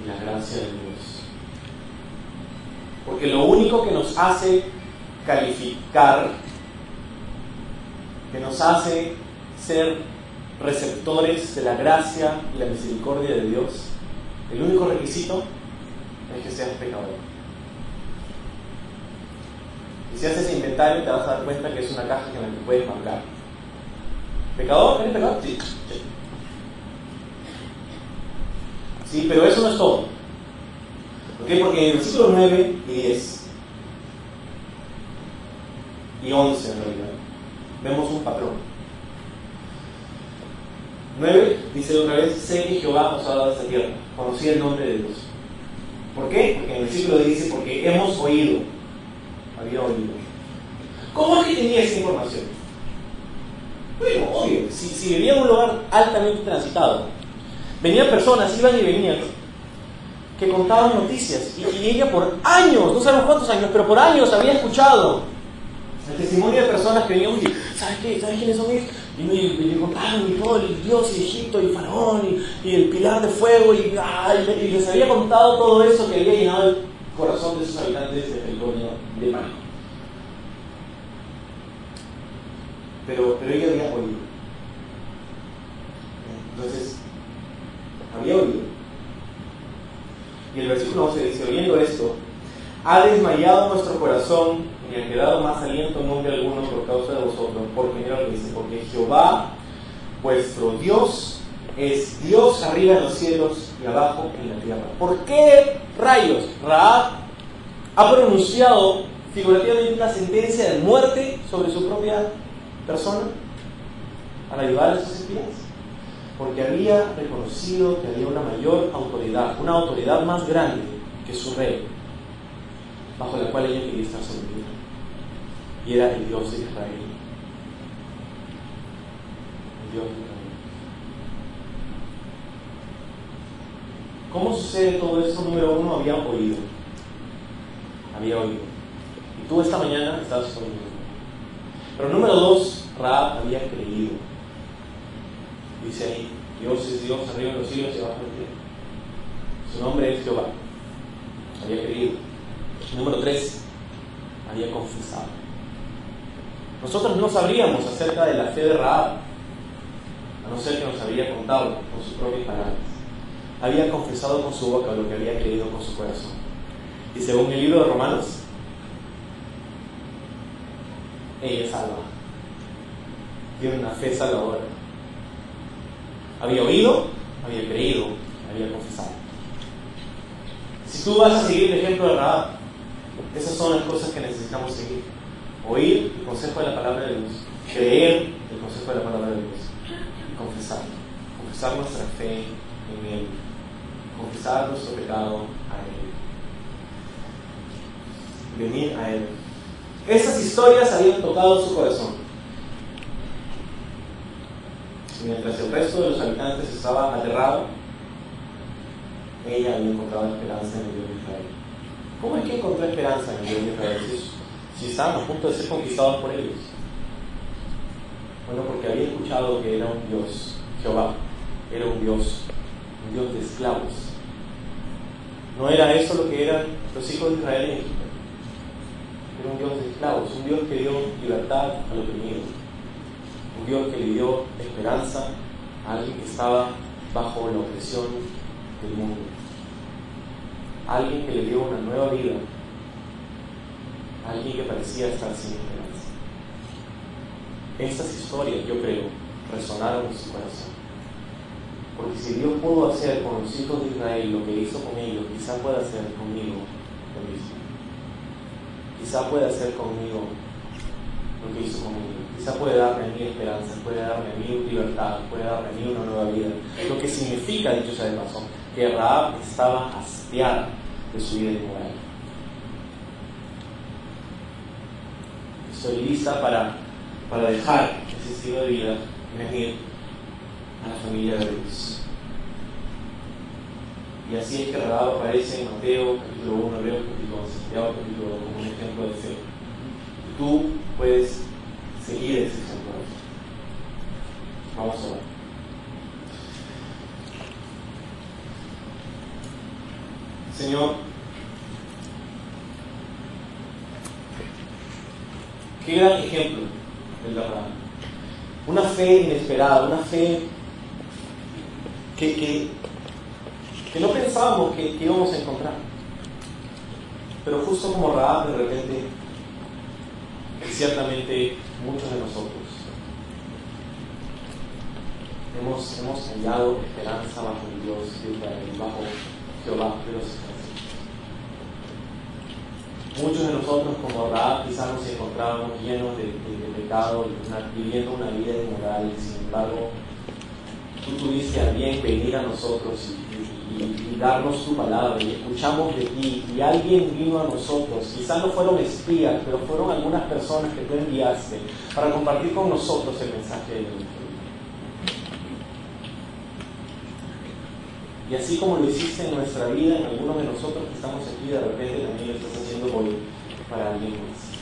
y la gracia de Dios. Porque lo único que nos hace calificar que nos hace ser receptores de la gracia y la misericordia de Dios, el único requisito es que seas pecador. Y si haces ese inventario te vas a dar cuenta que es una caja en la que puedes marcar: ¿pecador? ¿Eres pecador? Sí. Sí, pero eso no es todo. ¿Por qué? Porque en el versículo 9 y 10 y 11 en realidad vemos un patrón. 9 dice otra vez: sé que Jehová nos ha dado esta tierra, conocí el nombre de Dios. ¿Por qué? Porque en el versículo 10 dice: porque hemos oído. Había oído. ¿Cómo es que tenía esa información? Bueno, obvio, si vivía en un lugar altamente transitado, venían personas, iban y venían, que contaban noticias, y ella por años, no sabemos cuántos años, pero por años había escuchado el testimonio de personas que venían y ¿sabes qué? ¿Sabes quiénes son ellos? Y me contaron y todo el Dios de Egipto, y el faraón, y el pilar de fuego, y les había contado todo eso que había llenado el corazón de esos habitantes de territorio de pánico. Pero ella había oído. Entonces, había oído. Y el versículo 11 dice: oyendo esto, ha desmayado nuestro corazón, ni ha quedado más aliento en hombre alguno por causa de vosotros. Porque mira lo que dice: porque Jehová, vuestro Dios, es Dios arriba en los cielos y abajo en la tierra. ¿Por qué rayos Rahab ha pronunciado figurativamente una sentencia de muerte sobre su propia persona al ayudar a esos espías? Porque había reconocido que había una mayor autoridad, una autoridad más grande que su rey, bajo la cual ella quería estar sometida, y era el Dios de Israel. El Dios de Israel. ¿Cómo sucede todo esto? Número uno, había oído. Había oído. Y tú esta mañana estabas oyendo. Pero número dos, Rahab había creído. Dice ahí: Dios es Dios arriba en los cielos y abajo en la tierra. Su nombre es Jehová. Había creído. Número 3, había confesado. Nosotros no sabríamos acerca de la fe de Rahab, a no ser que nos había contado con sus propias palabras. Había confesado con su boca lo que había creído con su corazón. Y según el libro de Romanos, ella es salva. Tiene una fe salvadora. Había oído, había creído, había confesado. Si tú vas a seguir el ejemplo de Rahab, esas son las cosas que necesitamos seguir: oír el consejo de la palabra de Dios, creer el consejo de la palabra de Dios y confesar nuestra fe en Él, confesar nuestro pecado a Él, venir a Él. Esas historias habían tocado su corazón. Mientras el resto de los habitantes estaba aterrado, ella había encontrado esperanza en el Dios de Israel. ¿Cómo es que encontró esperanza en el Dios de Israel si estaban a punto de ser conquistados por ellos? Bueno, porque había escuchado que era un Dios, Jehová, era un Dios de esclavos. ¿No era eso lo que eran los hijos de Israel en Egipto? Era un Dios de esclavos, un Dios que dio libertad al oprimido, un Dios que le dio esperanza a alguien que estaba bajo la opresión del mundo, alguien que le dio una nueva vida, alguien que parecía estar sin esperanza. Estas historias, yo creo, resonaron en su corazón, porque si Dios pudo hacer con los hijos de Israel lo que hizo con ellos, quizá pueda hacer conmigo lo mismo. Quizá pueda hacer conmigo lo que hizo conmigo. Quizá puede darme a mí esperanza, puede darme a mí libertad, puede darme a mí una nueva vida. Lo que significa, dicho sea de paso, que Rahab estaba hastiada de su vida inmoral. Estoy lista para dejar ese estilo de vida y venir a la familia de Dios. Y así es que Rahab aparece en Mateo capítulo 1, Hebreos capítulo 11, Santiago capítulo 2 como un ejemplo de fe. Y tú puedes seguir ese ejemplo de fe. Vamos a ver. Señor, qué gran ejemplo el de Rahab. Una fe inesperada, una fe que no pensábamos que íbamos a encontrar. Pero justo como Rahab, de repente, ciertamente muchos de nosotros hemos hallado esperanza bajo el Dios de Israel, bajo Jehová de los ejércitos. Muchos de nosotros, como Rahab, quizás nos encontrábamos llenos de pecado, viviendo una vida inmoral, y sin embargo, tú tuviste a bien venir a nosotros y darnos tu palabra, y escuchamos de ti, y alguien vino a nosotros. Quizás no fueron espías, pero fueron algunas personas que tú enviaste para compartir con nosotros el mensaje de Dios. Y así como lo hiciste en nuestra vida, en algunos de nosotros que estamos aquí, de repente también lo estás haciendo hoy para alguien más.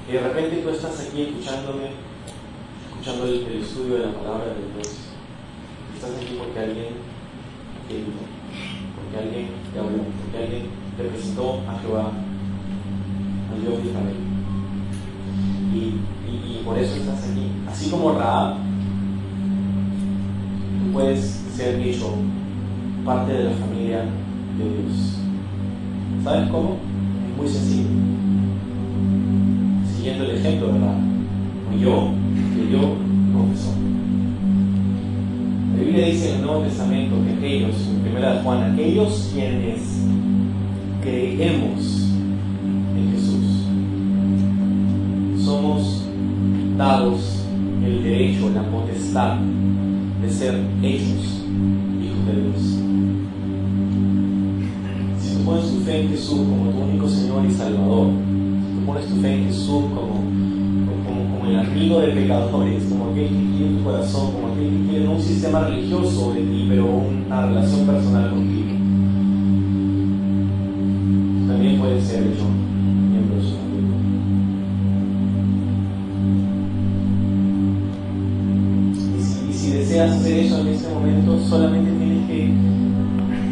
Y de repente tú estás aquí escuchando el estudio de la palabra de Dios. Estás aquí porque alguien te ayudó, porque alguien te habló, porque alguien te presentó a Jehová, al Dios de Israel. Y por eso estás aquí. Así como Rahab, tú puedes ser hecho parte de la familia de Dios. ¿Sabes cómo? Es muy sencillo. Siguiendo el ejemplo de Rahab. Que yo confesó. La Biblia dice en el Nuevo Testamento que aquellos, en 1 Juan, aquellos quienes creemos en Jesús, somos dados el derecho, la potestad de ser hechos hijos de Dios. Si tú pones tu fe en Jesús como tu único Señor y Salvador, si tú pones tu fe en Jesús como el amigo de pecadores, como aquel que quiere tu corazón, como aquel que quiere no un sistema religioso de ti, pero una relación personal contigo, también puedes ser hecho miembro de su familia. Y si deseas hacer eso en este momento, solamente tienes que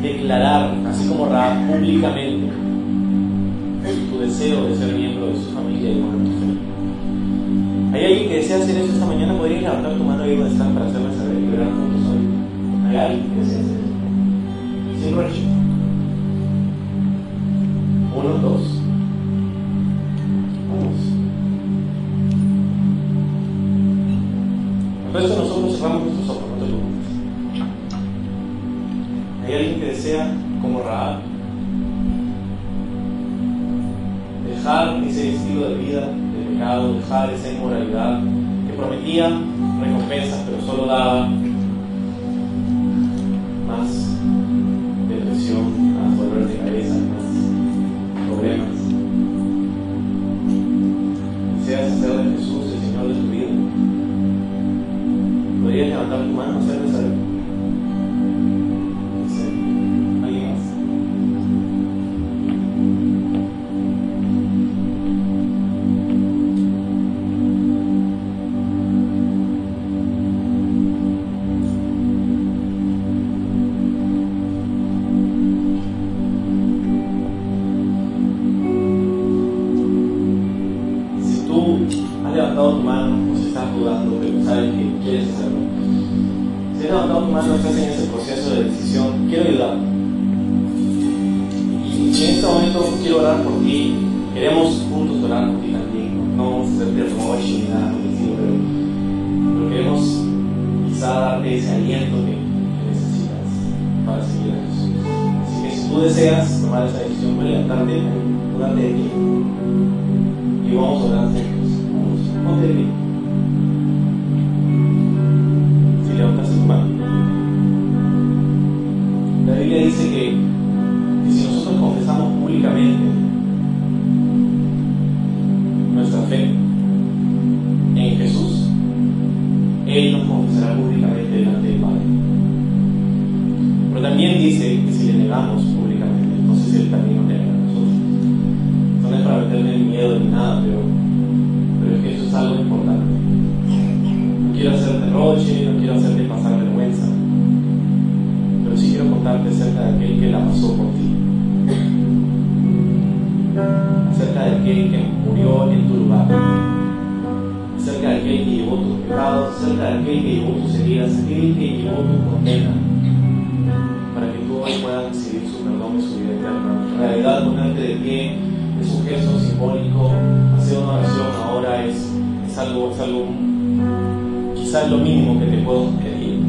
declarar, así como Rahab, públicamente tu deseo de ser miembro de su familia y de poner tu fe. ¿Hay alguien que desea hacer eso esta mañana? ¿Podrías levantar tu mano ahí donde están para hacerme saber y orar juntos hoy? ¿Hay alguien que desea hacer eso? Sin rush. 1, 2. Vamos. El resto de nosotros cerramos nuestros ojos, no te preocupes. ¿Hay alguien que desea, como Rahab, dejar ese estilo de vida, dejar esa inmoralidad que prometía recompensas, pero solo daba más depresión, más dolor de cabeza, más problemas? ¿Deseas hacer de Jesús el Señor de tu vida? ¿Podrías levantar tu mano y hacerme saber? ¿Alguien más? Tu mano, o si estás dudando, pero sabes que quieres hacerlo. Si has levantado tu mano, estás en ese proceso de decisión, quiero ayudarte. Y en este momento quiero orar por ti. Queremos juntos orar por ti también. No vamos a hacerte rush ni nada por el estilo, pero queremos quizá darte ese aliento que necesitas para seguir a Jesús. Así que si tú deseas tomar esa decisión, puedes levantarte delante de ti y vamos a orar juntos. Ponte de pie. Si levantas tu mano. La Biblia dice que si nosotros confesamos públicamente nuestra fe en Jesús, Él nos confesará públicamente delante del Padre. Pero también dice que si le negamos públicamente, entonces Él también nos negará a nosotros. No es para meterle el miedo ni nada, pero es que eso es algo importante. No quiero hacerte roche, no quiero hacerte pasar vergüenza, pero sí quiero contarte acerca de aquel que la pasó por ti, acerca de aquel que murió en tu lugar, acerca de aquel que llevó tu pecados, acerca de aquel que llevó tus heridas, aquel que llevó tu condena, para que tú hoy puedas recibir su perdón y su vida eterna. En realidad, ponerte de pie es un gesto simbólico, hacer una oración ahora es algo quizás lo mínimo que te puedo pedir.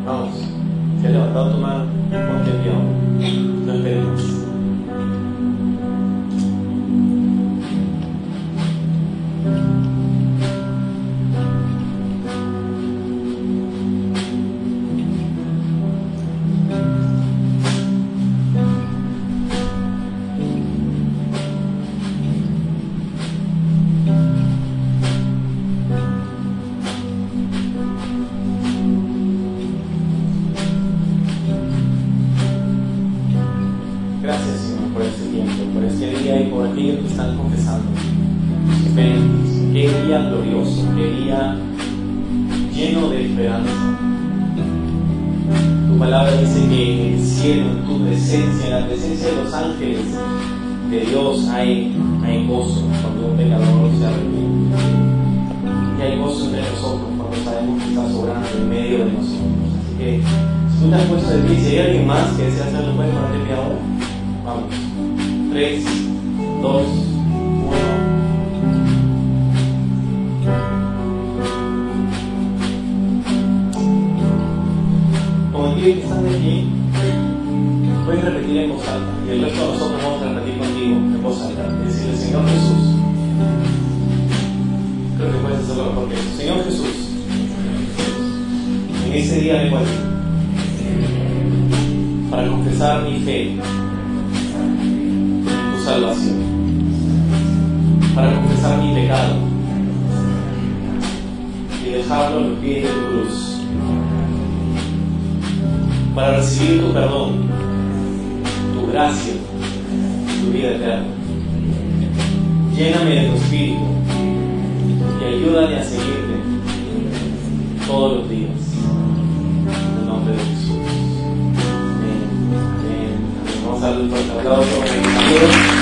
Vamos, si has levantado tu mano, ponte de pie ahora. No esperemos. Gracias, Señor, por este tiempo, por este día y por aquellos que están confesando sus penas. Qué día glorioso, qué día lleno de esperanza. Tu palabra dice que en el cielo, en tu presencia, en la presencia de los ángeles de Dios hay gozo cuando un pecador se arrepiente. Y hay gozo entre nosotros cuando sabemos que estás obrando en medio de nosotros. Así que si tú te has puesto de pie, si hay alguien más que desea hacerlo, puedes ponerte de pie ahora. Vamos. 3, 2, 1. Como aquellos que están de aquí, pueden repetir en voz alta. Y el resto de nosotros vamos a repetir contigo en voz alta. Y decirle: Señor Jesús. Creo que puedes hacerlo mejor que eso. Señor Jesús, en ese día me vuelvo para confesar mi fe, salvación, para confesar mi pecado y dejarlo a los pies de tu cruz, para recibir tu perdón, tu gracia, tu vida eterna. Lléname de tu espíritu y ayúdame a seguirte todos los días. En el nombre de Jesús. Amén. Amén. Vamos a darle un fuerte aplauso a Dios.